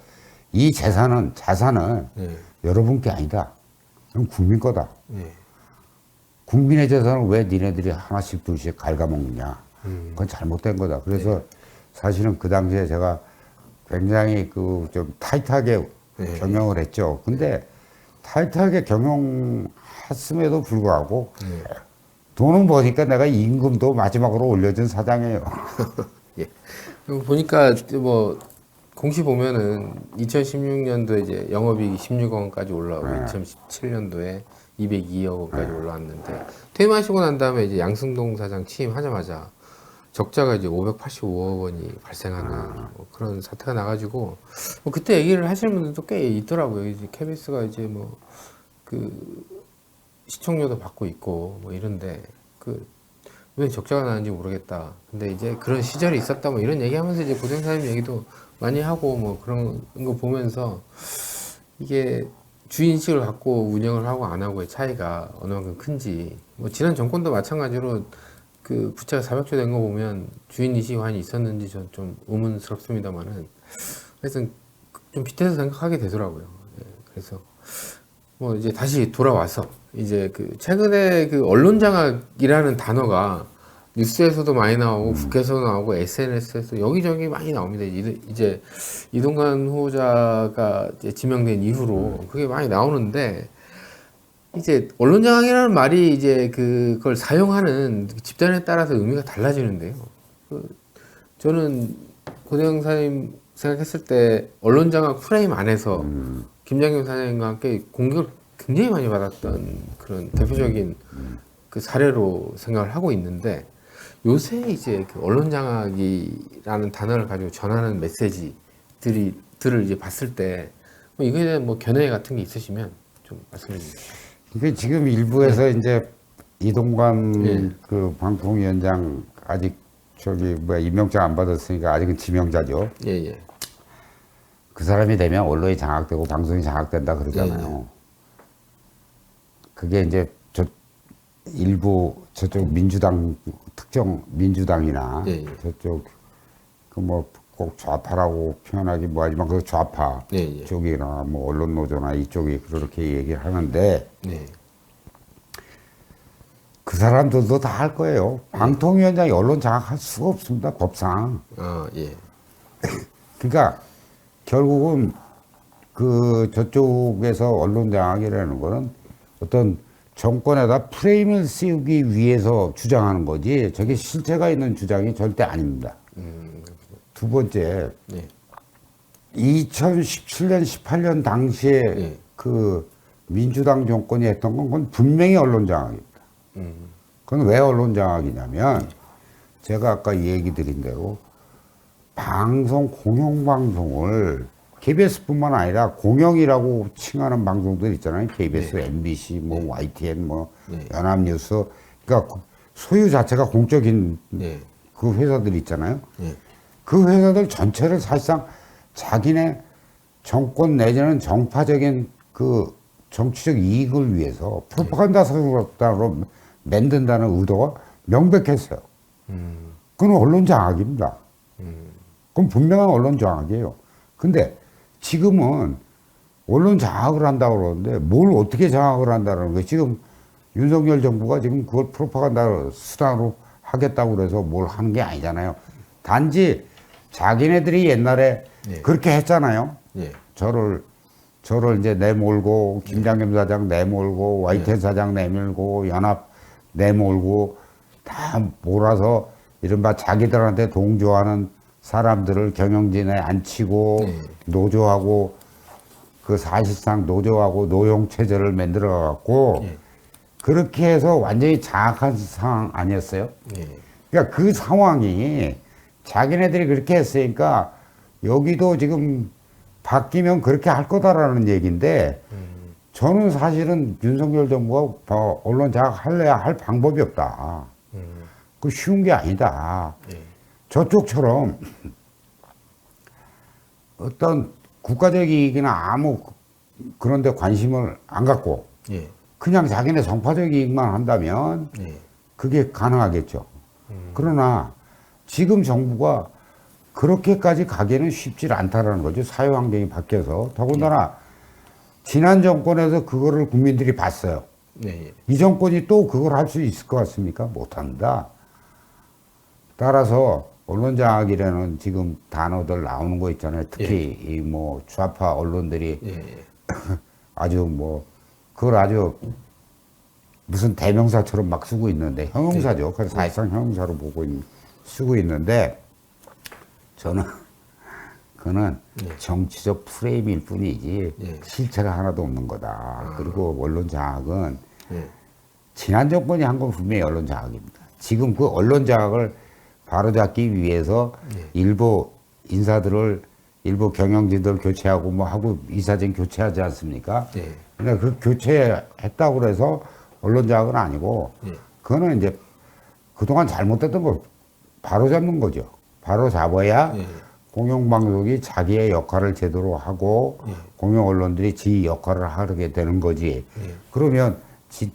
Speaker 1: 이 자산은
Speaker 2: 예.
Speaker 1: 여러분 게 아니다. 그럼 국민 거다.
Speaker 2: 예.
Speaker 1: 국민의 재산을 왜 니네들이 하나씩 둘씩 갉아먹느냐. 그건 잘못된 거다. 그래서 사실은 그 당시에 제가 굉장히 그 좀 타이트하게 경영을 했죠. 근데 타이트하게 경영했음에도 불구하고 돈은 버니까 내가 임금도 마지막으로 올려준 사장이에요.
Speaker 2: 예. 그리고 보니까 뭐 공시 보면은 2016년도에 이제 영업이익이 16억 원까지 올라오고 2017년도에 202억 원까지 올라왔는데 퇴임하시고 난 다음에 이제 양승동 사장 취임하자마자 적자가 이제 585억 원이 발생하는 뭐 그런 사태가 나가지고 뭐 그때 얘기를 하시는 분들도 꽤 있더라고요. 이제 KBS가 이제 뭐 그 시청료도 받고 있고 뭐 이런데 그 왜 적자가 나는지 모르겠다. 근데 이제 그런 시절이 있었다 뭐 이런 얘기하면서 이제 고생사님 얘기도 많이 하고 뭐 그런 거 보면서 이게 주인식을 갖고 운영을 하고 안 하고의 차이가 어느 만큼 큰지 뭐 지난 정권도 마찬가지로 그 부채가 400조 된 거 보면 주인 이식이 많이 있었는지 전 좀 의문스럽습니다만은 하여튼 좀 빗대서 생각하게 되더라고요. 예, 그래서 뭐 이제 다시 돌아와서 이제 그 최근에 그 언론 장악이라는 단어가 뉴스에서도 많이 나오고 국회에서도 나오고 SNS에서 여기저기 많이 나옵니다. 이제 이동관 후보자가 이제 지명된 이후로 그게 많이 나오는데 이제 언론 장악이라는 말이 이제 그걸 사용하는 집단에 따라서 의미가 달라지는데요. 저는 고대영 사님 생각했을 때 언론 장악 프레임 안에서 김장겸 사장님과 함께 공격을 굉장히 많이 받았던 그런 대표적인 그 사례로 생각을 하고 있는데 요새 이제 그 언론 장악이라는 단어를 가지고 전하는 메시지들을 이제 봤을 때 뭐 이거에 대한 뭐 견해 같은 게 있으시면 좀 말씀해 주세요.
Speaker 1: 이게 지금 일부에서 이제 이동관 그 방통위원장 아직 저기 뭐야 임명장 안 받았으니까 아직은 지명자죠.
Speaker 2: 예.
Speaker 1: 그 사람이 되면 언론이 장악되고 방송이 장악된다 그러잖아요. 그게 이제 일부 저쪽 민주당 특정 민주당이나 저쪽 그 뭐 꼭 좌파라고 표현하기 뭐하지만 그 좌파 쪽이나 뭐 언론 노조나 이쪽이 그렇게 얘기를 하는데 그 사람들도 다 할 거예요. 방통위원장이 언론 장악할 수가 없습니다. 법상. 그러니까 결국은 그 저쪽에서 언론 장악이라는 거는 어떤 정권에다 프레임을 씌우기 위해서 주장하는 거지 저게 실체가 있는 주장이 절대 아닙니다. 두 번째, 2017년, 18년 당시에 그 민주당 정권이 했던 건 그건 분명히 언론 장악입니다. 그건 왜 언론 장악이냐면 제가 아까 얘기 드린 대로 공영방송을 KBS뿐만 아니라 공영이라고 칭하는 방송들 있잖아요. KBS, MBC, 뭐 YTN, 뭐 연합뉴스. 그러니까 소유 자체가 공적인 그 회사들 있잖아요. 그 회사들 전체를 사실상 자기네 정권 내지는 정파적인 그 정치적 이익을 위해서 프로파간다 서로 만든다는 의도가 명백했어요. 그건 언론 장악입니다. 그건 분명한 언론 장악이에요. 근데 지금은 언론 장악을 한다고 그러는데 뭘 어떻게 장악을 한다는 거예요. 지금 윤석열 정부가 지금 그걸 프로파간다 수단으로 하겠다고 그래서 뭘 하는 게 아니잖아요. 단지 자기네들이 옛날에 그렇게 했잖아요. 저를 이제 내몰고 김장겸 사장 내몰고 YTN 사장 내밀고 연합 내몰고 다 몰아서 이른바 자기들한테 동조하는 사람들을 경영진에 앉히고 노조하고 그 사실상 노조하고 노용 체제를 만들어 갖고 그렇게 해서 완전히 장악한 상황 아니었어요?
Speaker 2: 예.
Speaker 1: 그러니까 그 상황이 자기네들이 그렇게 했으니까 여기도 지금 바뀌면 그렇게 할 거다라는 얘기인데 저는 사실은 윤석열 정부가 언론 장악할래야 할 방법이 없다. 그 쉬운 게 아니다.
Speaker 2: 예.
Speaker 1: 저쪽처럼 어떤 국가적 이익이나 아무 그런 데 관심을 안 갖고
Speaker 2: 예.
Speaker 1: 그냥 자기네 성파적 이익만 한다면
Speaker 2: 예.
Speaker 1: 그게 가능하겠죠. 그러나 지금 정부가 그렇게까지 가기는 쉽지 않다라는 거죠. 사회 환경이 바뀌어서. 더군다나 지난 정권에서 그거를 국민들이 봤어요.
Speaker 2: 예.
Speaker 1: 이 정권이 또 그걸 할 수 있을 것 같습니까? 못합니다. 따라서 언론 장악이라는 지금 단어들 나오는 거 있잖아요. 특히 이 뭐 좌파 언론들이
Speaker 2: 예.
Speaker 1: 아주 뭐 그걸 아주 무슨 대명사처럼 막 쓰고 있는데 형용사죠. 그래서 사실상 형용사로 쓰고 있는데 저는 그거는 정치적 프레임일 뿐이지
Speaker 2: 예.
Speaker 1: 실체가 하나도 없는 거다. 그리고 언론 장악은
Speaker 2: 예.
Speaker 1: 지난 정권이 한 건 분명히 언론 장악입니다. 지금 그 언론 장악을 바로잡기 위해서 일부 인사들을 일부 경영진들 교체하고 뭐 하고 이사진 교체하지 않습니까?
Speaker 2: 예.
Speaker 1: 근데 그 교체했다고 그래서 언론 장악은 아니고 그거는 이제 그동안 잘못됐던 걸 바로잡는 거죠. 바로잡아야
Speaker 2: 예.
Speaker 1: 공영방송이 자기의 역할을 제대로 하고 공영언론들이 지 역할을 하게 되는 거지. 그러면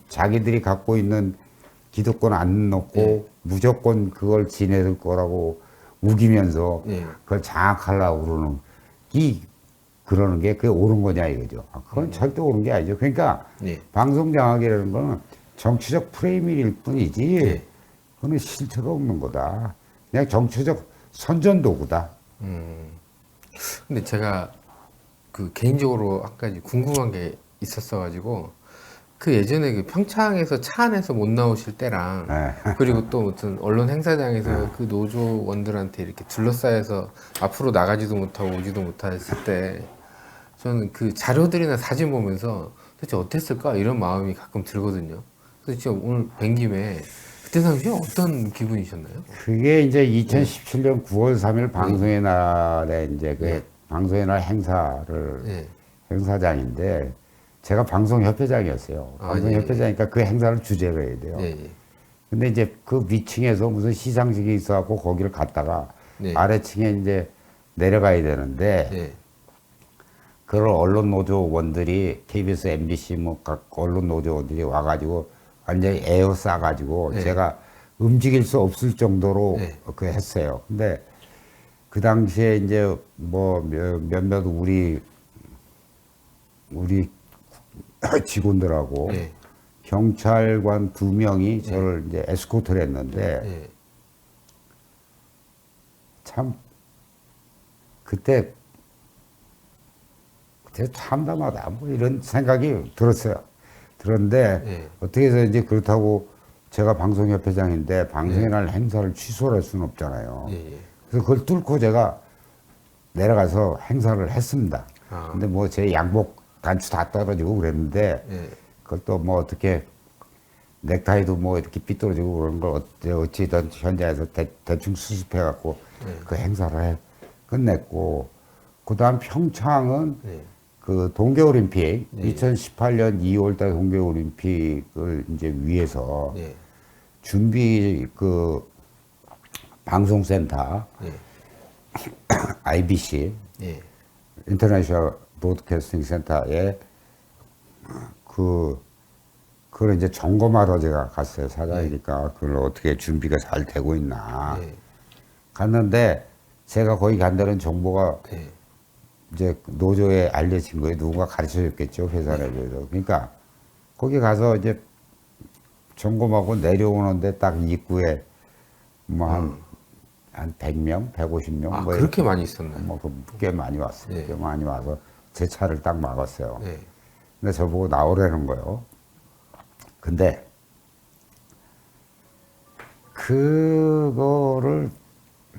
Speaker 1: 자기들이 갖고 있는 기득권 안 넣고 무조건 그걸 지내줄 거라고 우기면서 그걸 장악하려고 그러는 게 그게 옳은 거냐 이거죠. 그건 절대 옳은 게 아니죠. 그러니까 방송 장악이라는 거는 정치적 프레임일 뿐이지 그거는 실체가 없는 거다. 그냥 정치적 선전도구다.
Speaker 2: 근데 제가 그 개인적으로 한 가지 궁금한 게 있었어가지고 그 예전에 그 평창에서 차 안에서 못 나오실 때랑 그리고 또 무슨 언론 행사장에서 그 노조원들한테 이렇게 둘러싸여서 앞으로 나가지도 못하고 오지도 못했을 때 저는 그 자료들이나 사진 보면서 도대체 어땠을까 이런 마음이 가끔 들거든요. 그래서 진짜 오늘 뵌 김에 그때 당시에 어떤 기분이셨나요?
Speaker 1: 그게 이제 2017년 9월 3일 방송의 날에 이제 그 방송의 날 행사를 행사장인데 제가 방송협회장이었어요. 방송협회장이니까 그 행사를 주재로 해야 돼요. 근데 이제 그 위층에서 무슨 시상식이 있어갖고 거기를 갔다가 아래층에 이제 내려가야 되는데 그걸 언론 노조원들이 KBS, MBC 뭐 각 언론 노조원들이 와가지고 완전히 에어싸가지고 제가 움직일 수 없을 정도로 그 했어요. 근데 그 당시에 이제 뭐 몇몇 우리 직원들하고 경찰관 2명이 저를 이제 에스코트를 했는데 참 그때 참담하다 뭐 이런 생각이 들었어요. 들었는데 어떻게 해서 이제 그렇다고 제가 방송협회장인데 방송의 날 행사를 취소를 할 수는 없잖아요. 그래서 그걸 뚫고 제가 내려가서 행사를 했습니다. 근데 뭐 제 양복 단추 다 떨어지고 그랬는데 그걸 또 뭐 어떻게 넥타이도 뭐 이렇게 삐뚤어지고 그런 걸 어찌든 현장에서 대충 수습해 갖고 그 행사를 끝냈고 그 다음 평창은 그 동계올림픽 2018년 2월달 동계올림픽을 이제 위해서 준비 그 방송센터 IBC 인터내셔널 브로드캐스팅 센터에 그걸 이제 점검하러 제가 갔어요. 사장이니까 그걸 어떻게 준비가 잘 되고 있나 갔는데 제가 거기 간 데는 정보가 이제 노조에 알려진 거예요. 누군가 가르쳐 줬겠죠. 회사 내에서. 그러니까 거기 가서 이제 점검하고 내려오는데 딱 입구에 뭐 한 100명, 150명.
Speaker 2: 아,
Speaker 1: 뭐
Speaker 2: 그렇게 많이 있었나요?
Speaker 1: 뭐 꽤 많이 왔어요. 꽤 많이 와서 제 차를 딱 막았어요. 근데 저보고 나오라는 거예요. 근데 그거를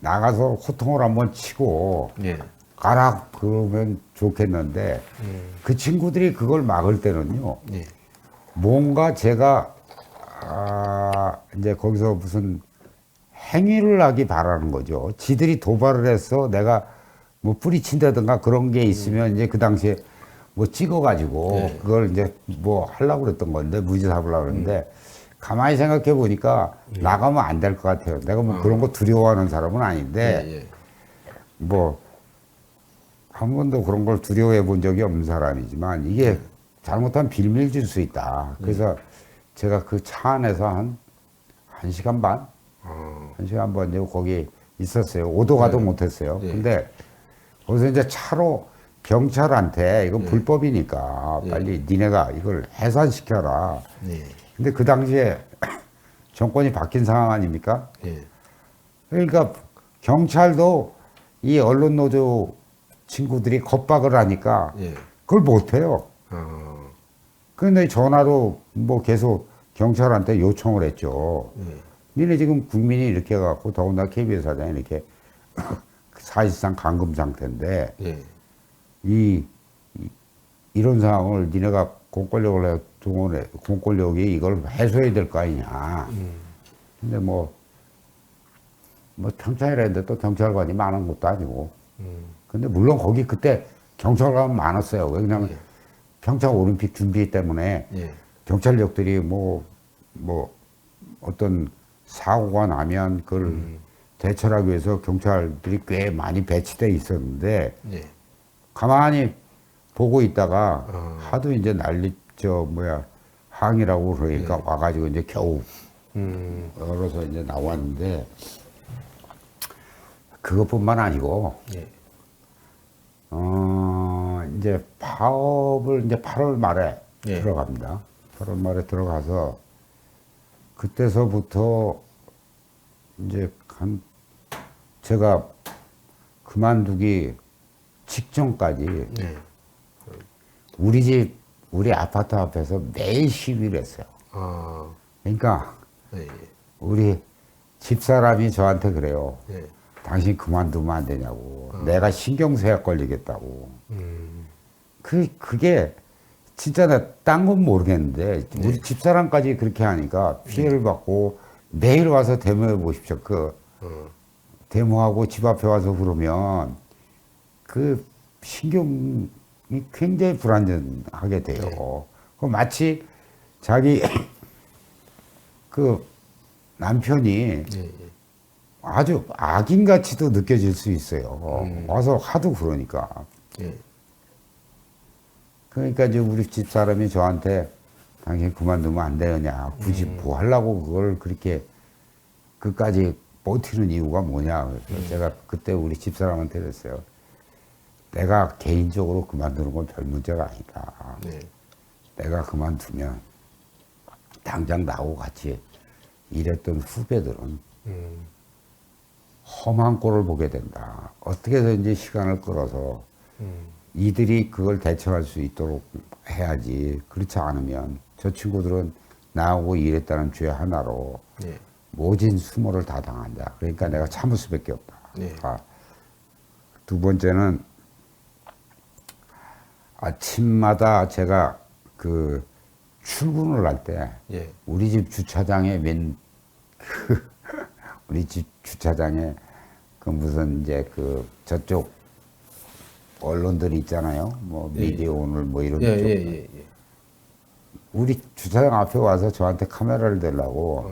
Speaker 1: 나가서 호통을 한번 치고 가라 그러면 좋겠는데 그 친구들이 그걸 막을 때는요. 뭔가 제가 이제 거기서 무슨 행위를 하기 바라는 거죠. 지들이 도발을 해서 내가 뭐 뿌리친다든가 그런 게 있으면 이제 그 당시에 뭐 찍어가지고 그걸 이제 뭐 하려고 그랬던 건데 무지 잡으려고 그랬는데 가만히 생각해 보니까 나가면 안 될 것 같아요. 내가 뭐 그런 거 두려워하는 사람은 아닌데 뭐 한 번도 그런 걸 두려워해 본 적이 없는 사람이지만 이게 잘못하면 빌미를 줄 수 있다. 그래서 제가 그 차 안에서 한 시간 반? 한 시간 반 이제 거기 있었어요. 오도 가도 못했어요. 근데 거기서 이제 차로 경찰한테 이거 불법이니까 빨리 니네가 이걸 해산시켜라. 근데 그 당시에 정권이 바뀐 상황 아닙니까? 그러니까 경찰도 이 언론노조 친구들이 겁박을 하니까 그걸 못해요. 그런데 전화로 뭐 계속 경찰한테 요청을 했죠. 니네 지금 국민이 이렇게 해갖고 더군다나 KBS 사장이 이렇게 사실상 감금 상태인데 이런 상황을 니네가 공권력을 동원해 공권력이 이걸 해소해야 될 거 아니냐. 근데 뭐 경찰이라 했는데 또 경찰관이 많은 것도 아니고. 근데 물론 거기 그때 경찰관 많았어요. 왜냐면 평창 올림픽 준비 때문에 경찰력들이 뭐 어떤 사고가 나면 그걸 대처하기 위해서 경찰들이 꽤 많이 배치돼 있었는데 가만히 보고 있다가 하도 이제 항의라고 그러니까 와가지고 이제 겨우 열어서 이제 나왔는데 그것뿐만 아니고 이제 파업을 이제 8월 말에 들어갑니다. 8월 말에 들어가서 그때서부터 이제 제가 그만두기 직전까지 우리 아파트 앞에서 매일 시위를 했어요. 그러니까 우리 집사람이 저한테 그래요. 당신 그만두면 안 되냐고. 내가 신경쇠약 걸리겠다고. 그게 진짜 나 딴 건 모르겠는데 우리 집사람까지 그렇게 하니까 피해를 받고 매일 와서 데모해 보십시오. 데모하고 집 앞에 와서 그러면 그 신경이 굉장히 불안정하게 돼요. 그 마치 자기 그 남편이 아주 악인같이도 느껴질 수 있어요. 와서 하도 그러니까. 그러니까 이제 우리 집사람이 저한테 당신 그만두면 안 되느냐. 굳이 뭐 하려고 그걸 그렇게 끝까지 버티는 이유가 뭐냐. 그래서 제가 그때 우리 집사람한테 그랬어요. 내가 개인적으로 그만두는 건 별 문제가 아니다. 내가 그만두면 당장 나하고 같이 일했던 후배들은 험한 꼴을 보게 된다. 어떻게 해서든지 시간을 끌어서 이들이 그걸 대처할 수 있도록 해야지. 그렇지 않으면 저 친구들은 나하고 일했다는 죄 하나로 모진 수모를 다 당한다. 그러니까 내가 참을 수밖에 없다. 두 번째는 아침마다 제가 그 출근을 할 때 우리 집 주차장에 우리 집 주차장에 그 무슨 이제 그 저쪽 언론들 있잖아요. 뭐 미디어 오늘 뭐 이런 쪽. 우리 주차장 앞에 와서 저한테 카메라를 대려고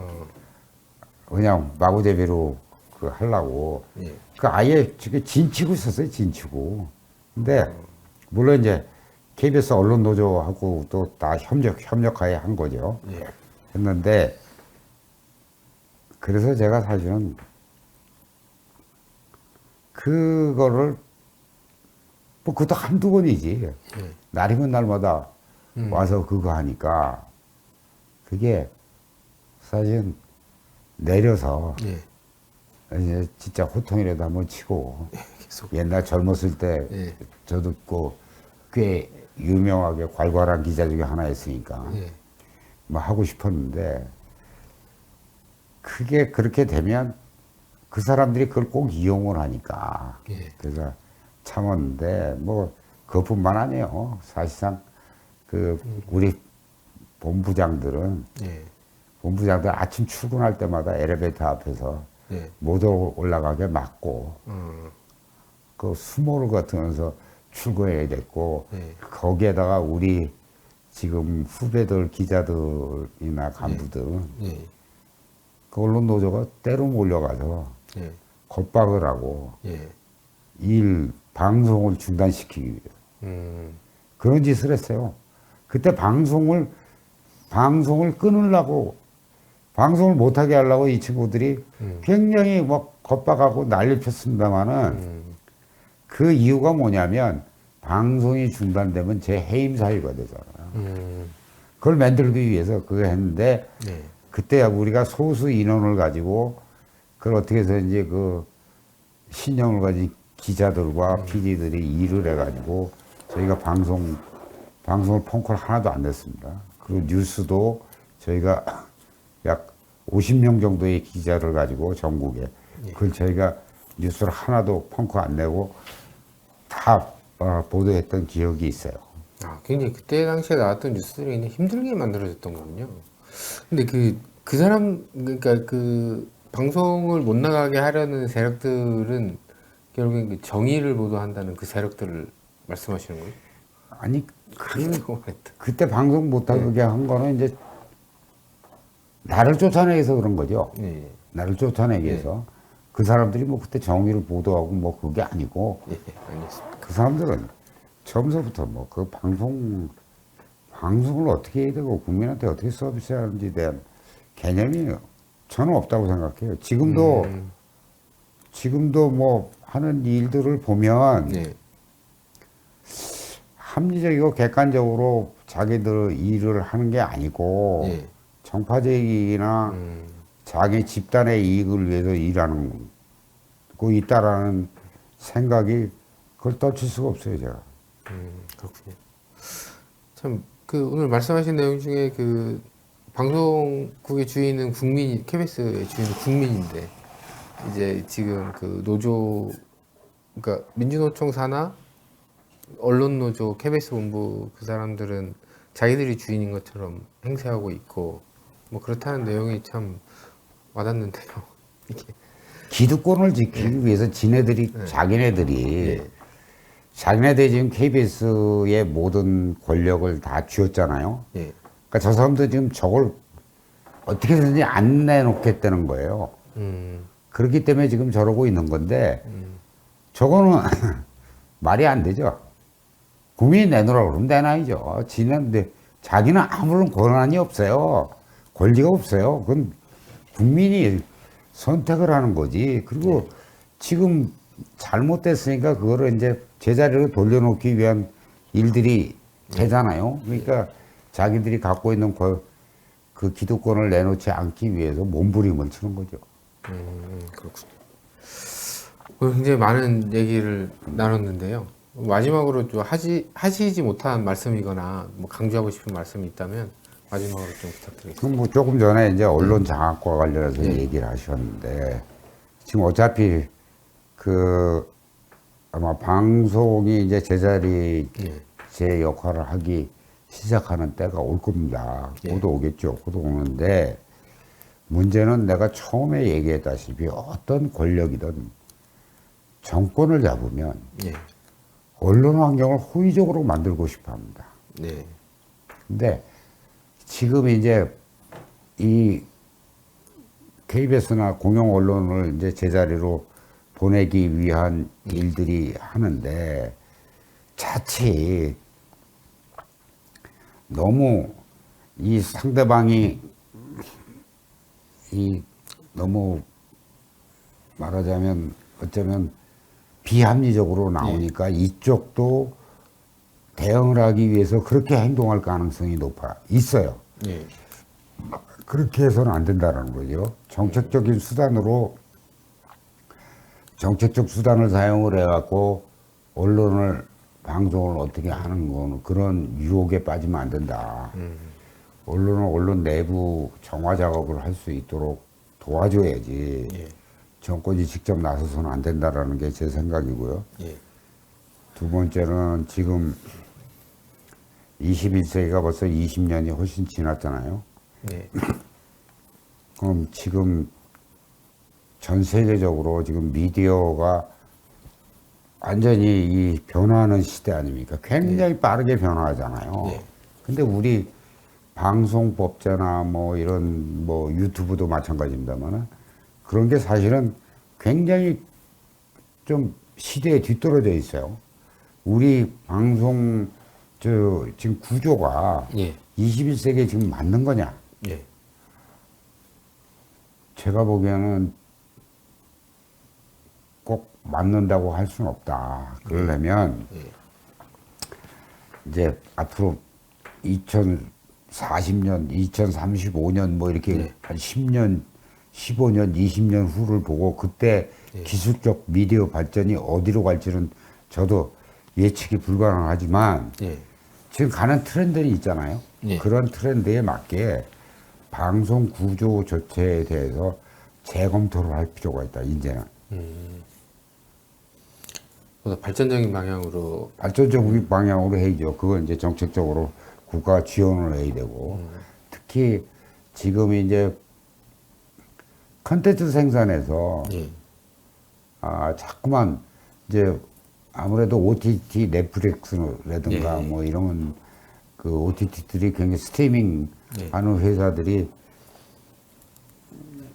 Speaker 1: 그냥 마구제비로 그 하려고 그 아예 지금 진치고 있었어요. 진치고. 근데 물론 이제 KBS 언론 노조하고 또 다 협력하에 한 거죠. 했는데 그래서 제가 사실은 그거를 뭐 그것도 한두 번이지. 날이면 날마다 와서 그거 하니까 그게 사실 내려서 이제 진짜 호통이라도 한번 치고 옛날 젊었을 때 저도 꽤 유명하게 괄괄한 기자 중에 하나였으니까 뭐 하고 싶었는데 그게 그렇게 되면 그 사람들이 그걸 꼭 이용을 하니까 그래서 참았는데 뭐 그것뿐만 아니에요. 사실상 그 우리 본부장들은 본부장들 아침 출근할 때마다 엘리베이터 앞에서
Speaker 2: 예.
Speaker 1: 못 올라가게 막고 그 수모를 거치면서 출근해야 됐고
Speaker 2: 예.
Speaker 1: 거기에다가 우리 지금 후배들 기자들이나 간부들은
Speaker 2: 예.
Speaker 1: 그 언론 노조가 때로 몰려가서
Speaker 2: 예.
Speaker 1: 겁박을 하고
Speaker 2: 예.
Speaker 1: 방송을 중단시키기 위해서 그런 짓을 했어요. 그때 방송을 끊으려고 방송을 못하게 하려고 이 친구들이 굉장히 뭐 겁박하고 난리 폈습니다만은 그 이유가 뭐냐면 방송이 중단되면 제 해임 사유가 되잖아요. 그걸 만들기 위해서 그거 했는데
Speaker 2: 예.
Speaker 1: 그때 우리가 소수 인원을 가지고 그걸 어떻게 해서 이제 그 신념을 가진 기자들과 PD들이 일을 해가지고 저희가 방송을 펑크를 하나도 안 냈습니다. 그리고 뉴스도 저희가 약 50명 정도의 기자를 가지고 전국에 그걸 저희가 뉴스를 하나도 펑크 안 내고 다 보도했던 기억이 있어요.
Speaker 2: 아, 굉장히 그때 당시에 나왔던 뉴스들이 굉장히 힘들게 만들어졌던 거군요. 근데 그 사람, 그러니까 그 방송을 못 나가게 하려는 세력들은 결국엔 그 정의를 보도한다는 그 세력들을 말씀하시는 거예요?
Speaker 1: 아니
Speaker 2: 그러고 말했다.
Speaker 1: 그때 방송 못하게 한 거는 이제 나를 쫓아내기 위해서 그런 거죠.
Speaker 2: 예.
Speaker 1: 나를 쫓아내기 위해서. 그 사람들이 뭐 그때 정의를 보도하고 뭐 그게 아니고
Speaker 2: 예. 알겠습니다.
Speaker 1: 그 사람들은 처음서부터 뭐 그 방송을 어떻게 해야 되고 국민한테 어떻게 서비스해야 하는지에 대한 개념이 저는 없다고 생각해요. 지금도 뭐 하는 일들을 보면
Speaker 2: 예.
Speaker 1: 합리적이고 객관적으로 자기들 일을 하는 게 아니고
Speaker 2: 예.
Speaker 1: 정파적이나 자기 집단의 이익을 위해서 일하는 거 있다라는 생각이 그걸 떨칠 수가 없어요, 제가.
Speaker 2: 그렇군요. 참, 그 오늘 말씀하신 내용 중에 그 방송국의 주인은 KBS의 주인은 국민인데, 이제 지금 그 노조, 그러니까 민주노총 산하, 언론노조, KBS 본부 그 사람들은 자기들이 주인인 것처럼 행세하고 있고, 뭐 그렇다는 내용이 참 와닿는데요. 이게.
Speaker 1: 기득권을 지키기 위해서 자기네들이 지금 KBS의 모든 권력을 다 쥐었잖아요.
Speaker 2: 예.
Speaker 1: 그러니까 저 사람도 지금 저걸 어떻게든지 안 내놓겠다는 거예요. 그렇기 때문에 지금 저러고 있는 건데 저거는 말이 안 되죠. 국민이 내놓으라고 그러면 내놔야죠. 지는데 자기는 아무런 권한이 없어요. 권리가 없어요. 그건 국민이 선택을 하는 거지. 그리고 지금 잘못됐으니까 그거를 이제 제자리로 돌려놓기 위한 일들이 되잖아요. 그러니까 자기들이 갖고 있는 그 기득권을 내놓지 않기 위해서 몸부림을 치는 거죠.
Speaker 2: 그렇군요. 오늘 굉장히 많은 얘기를 나눴는데요. 마지막으로 좀 하시지 못한 말씀이거나 뭐 강조하고 싶은 말씀이 있다면 마지막으로 좀 부탁드리겠습니다.
Speaker 1: 그럼 뭐 조금 전에 이제 언론 장악과 관련해서 얘기를 하셨는데 지금 어차피 아마 방송이 이제 제 역할을 하기 시작하는 때가 올 겁니다. 곧 오겠죠. 곧 오는데 문제는 내가 처음에 얘기했다시피 어떤 권력이든 정권을 잡으면 언론 환경을 호의적으로 만들고 싶어 합니다.
Speaker 2: 네.
Speaker 1: 근데 지금 이제 이 KBS나 공영 언론을 이제 제자리로 보내기 위한 일들이 하는데 자칫 너무 이 상대방이 너무 말하자면 어쩌면 비합리적으로 나오니까 이쪽도 대응을 하기 위해서 그렇게 행동할 가능성이 있어요.
Speaker 2: 예.
Speaker 1: 그렇게 해서는 안 된다는 거죠. 정책 수단을 사용을 해갖고 방송을 어떻게 하는 거는 그런 유혹에 빠지면 안 된다. 언론은 언론 내부 정화 작업을 할 수 있도록 도와줘야지. 정권이 직접 나서서는 안 된다라는 게 제 생각이고요. 두 번째는 지금 21세기가 벌써 20년이 훨씬 지났잖아요. 그럼 지금 전 세계적으로 지금 미디어가 완전히 이 변화하는 시대 아닙니까? 굉장히 빠르게 변화하잖아요.
Speaker 2: 네.
Speaker 1: 근데 우리 방송법제나 뭐 이런 뭐 유튜브도 마찬가지입니다만 그런 게 사실은 굉장히 좀 시대에 뒤떨어져 있어요. 우리 방송 지금 구조가
Speaker 2: 예.
Speaker 1: 21세기에 지금 맞는 거냐?
Speaker 2: 예.
Speaker 1: 제가 보기에는 꼭 맞는다고 할 수는 없다. 그러려면 이제 앞으로 2040년, 2035년 뭐 이렇게 한 10년, 15년, 20년 후를 보고 그때 기술적 미디어 발전이 어디로 갈지는 저도 예측이 불가능하지만 지금 가는 트렌드는 있잖아요. 그런 트렌드에 맞게 방송 구조 조치에 대해서 재검토를 할 필요가 있다, 이제는.
Speaker 2: 보다 발전적인 방향으로.
Speaker 1: 발전적 방향으로 해야죠. 그건 이제 정책적으로 국가가 지원을 해야 되고. 특히 지금 이제 컨텐츠 생산에서 자꾸만 이제 아무래도 OTT 넷플릭스라든가 뭐 이런 그 OTT들이 굉장히 스트리밍 하는 회사들이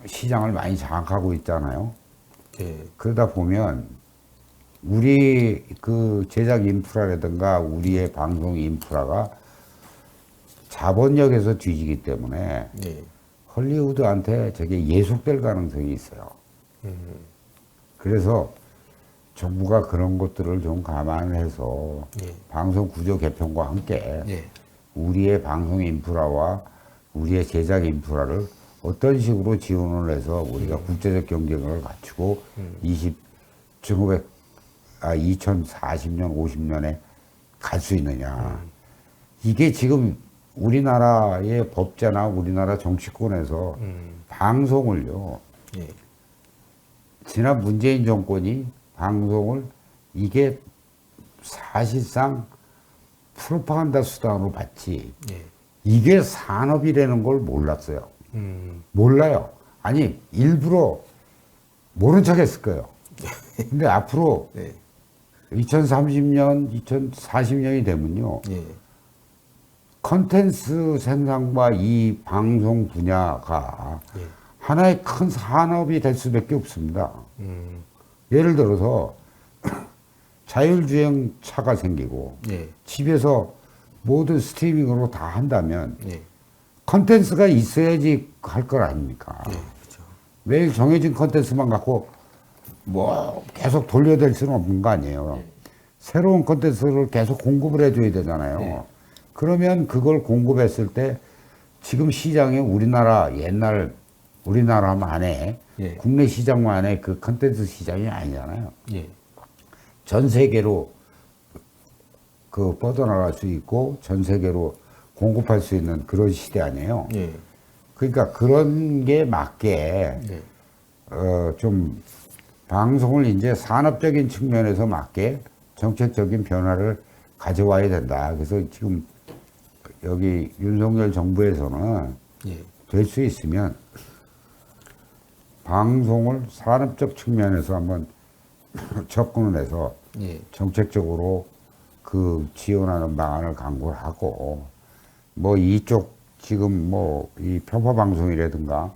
Speaker 1: 시장을 많이 장악하고 있잖아요. 그러다 보면 우리 그 제작 인프라라든가 우리의 방송 인프라가 자본력에서 뒤지기 때문에 헐리우드한테 저게 예속될 가능성이 있어요. 그래서 정부가 그런 것들을 좀 감안해서 방송 구조 개편과 함께 우리의 방송 인프라와 우리의 제작 인프라를 어떤 식으로 지원을 해서 우리가 국제적 경쟁력을 갖추고 2040년, 50년에 갈 수 있느냐. 이게 지금 우리나라의 법제나 우리나라 정치권에서 방송을요, 지난 문재인 정권이 방송을 이게 사실상 프로파간다 수단으로 봤지, 이게 산업이라는 걸 몰랐어요. 몰라요. 아니, 일부러 모른 척 했을 거예요. 근데 앞으로 2030년, 2040년이 되면요, 컨텐츠 생산과 이 방송 분야가 하나의 큰 산업이 될 수밖에 없습니다. 예를 들어서 자율주행 차가 생기고 집에서 모든 스트리밍으로 다 한다면 컨텐츠가 있어야지 할 걸 아닙니까? 매일 정해진 컨텐츠만 갖고 뭐 계속 돌려댈 수는 없는 거 아니에요. 새로운 컨텐츠를 계속 공급을 해줘야 되잖아요. 그러면 그걸 공급했을 때 지금 시장에 우리나라 옛날 우리나라만의 국내 시장만의 그 컨텐츠 시장이 아니잖아요. 전 세계로 그 뻗어나갈 수 있고 전 세계로 공급할 수 있는 그런 시대 아니에요. 그러니까 그런 게 맞게 좀 방송을 이제 산업적인 측면에서 맞게 정책적인 변화를 가져와야 된다. 그래서 지금 여기 윤석열 정부에서는 될 수 있으면 방송을 산업적 측면에서 한번 접근을 해서 정책적으로 그 지원하는 방안을 강구를 하고 뭐 이쪽 지금 뭐 이 편파 방송이라든가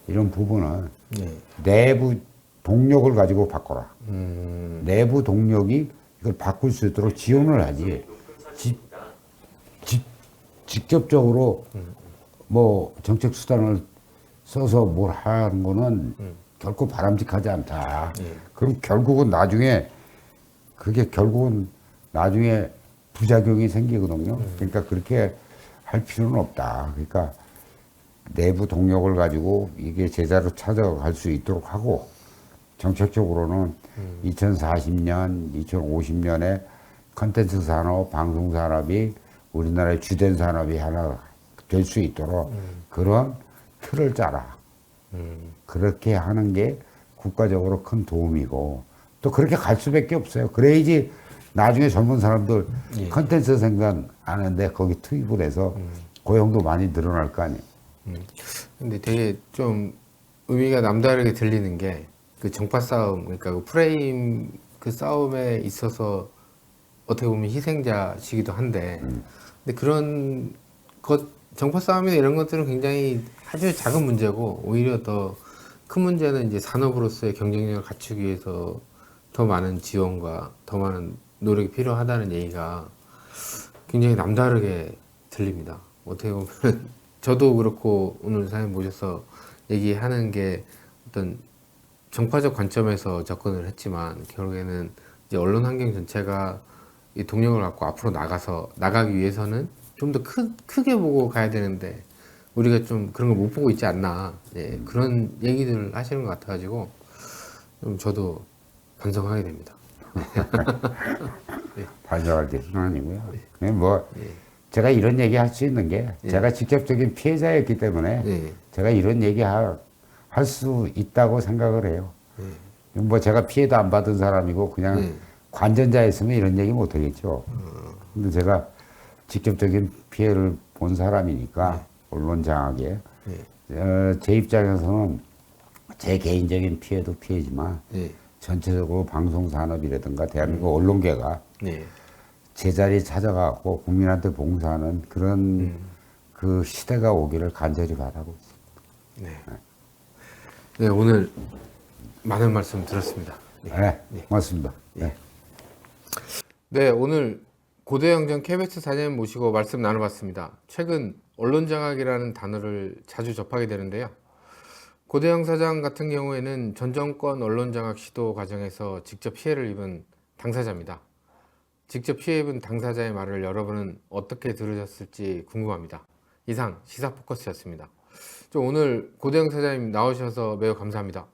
Speaker 1: 이런 부분은 내부 동력을 가지고 바꿔라. 내부 동력이 이걸 바꿀 수 있도록 지원을 하지. 직접적으로 뭐 정책 수단을 써서 뭘 하는 거는 결코 바람직하지 않다. 그럼 결국은 나중에 부작용이 생기거든요. 그러니까 그렇게 할 필요는 없다. 그러니까 내부 동력을 가지고 이게 제자로 찾아갈 수 있도록 하고 정책적으로는 2040년, 2050년에 컨텐츠 산업, 방송 산업이 우리나라의 주된 산업이 하나 될 수 있도록 그런 틀을 짜라. 그렇게 하는 게 국가적으로 큰 도움이고 또 그렇게 갈 수밖에 없어요. 그래야지 나중에 젊은 사람들 컨텐츠 생산하는데 거기 투입을 해서 고용도 많이 늘어날 거 아니에요.
Speaker 2: 근데 되게 좀 의미가 남다르게 들리는 게 그 정파 싸움, 그러니까 그 프레임 그 싸움에 있어서 어떻게 보면 희생자시기도 한데, 근데 그런 것, 정파 싸움이나 이런 것들은 굉장히 아주 작은 문제고, 오히려 더 큰 문제는 이제 산업으로서의 경쟁력을 갖추기 위해서 더 많은 지원과 더 많은 노력이 필요하다는 얘기가 굉장히 남다르게 들립니다. 어떻게 보면 저도 그렇고 오늘 사장님 모셔서 얘기하는 게 어떤 정파적 관점에서 접근을 했지만 결국에는 이제 언론 환경 전체가 이 동력을 갖고 앞으로 나가기 위해서는 좀 더 크게 보고 가야 되는데 우리가 좀 그런 걸 못 보고 있지 않나, 예, 그런 얘기들을 하시는 것 같아가지고 좀 저도 반성하게 됩니다.
Speaker 1: 반성할 일은 아니고요. 그냥 뭐 제가 이런 얘기 할 수 있는 게 제가 직접적인 피해자였기 때문에
Speaker 2: 예.
Speaker 1: 제가 이런 얘기 할 수 있다고 생각을 해요. 뭐 제가 피해도 안 받은 사람이고 그냥 관전자였으면 이런 얘기 못 하겠죠. 근데 제가 직접적인 피해를 본 사람이니까 언론 장악에 제 입장에서는 제 개인적인 피해도 피해지만 전체적으로 방송 산업이라든가 대한민국 언론계가
Speaker 2: 네.
Speaker 1: 제자리에 찾아가고 국민한테 봉사하는 그런 그 시대가 오기를 간절히 바라고 있습니다.
Speaker 2: 네, 오늘 많은 말씀 들었습니다.
Speaker 1: 네, 고맙습니다. 네.
Speaker 2: 네, 오늘 고대영 전 KBS 사장님 모시고 말씀 나눠봤습니다. 최근 언론장악이라는 단어를 자주 접하게 되는데요. 고대영 사장 같은 경우에는 전 정권 언론장악 시도 과정에서 직접 피해를 입은 당사자입니다. 직접 피해 입은 당사자의 말을 여러분은 어떻게 들으셨을지 궁금합니다. 이상 시사포커스였습니다. 오늘 고대영 사장님 나오셔서 매우 감사합니다.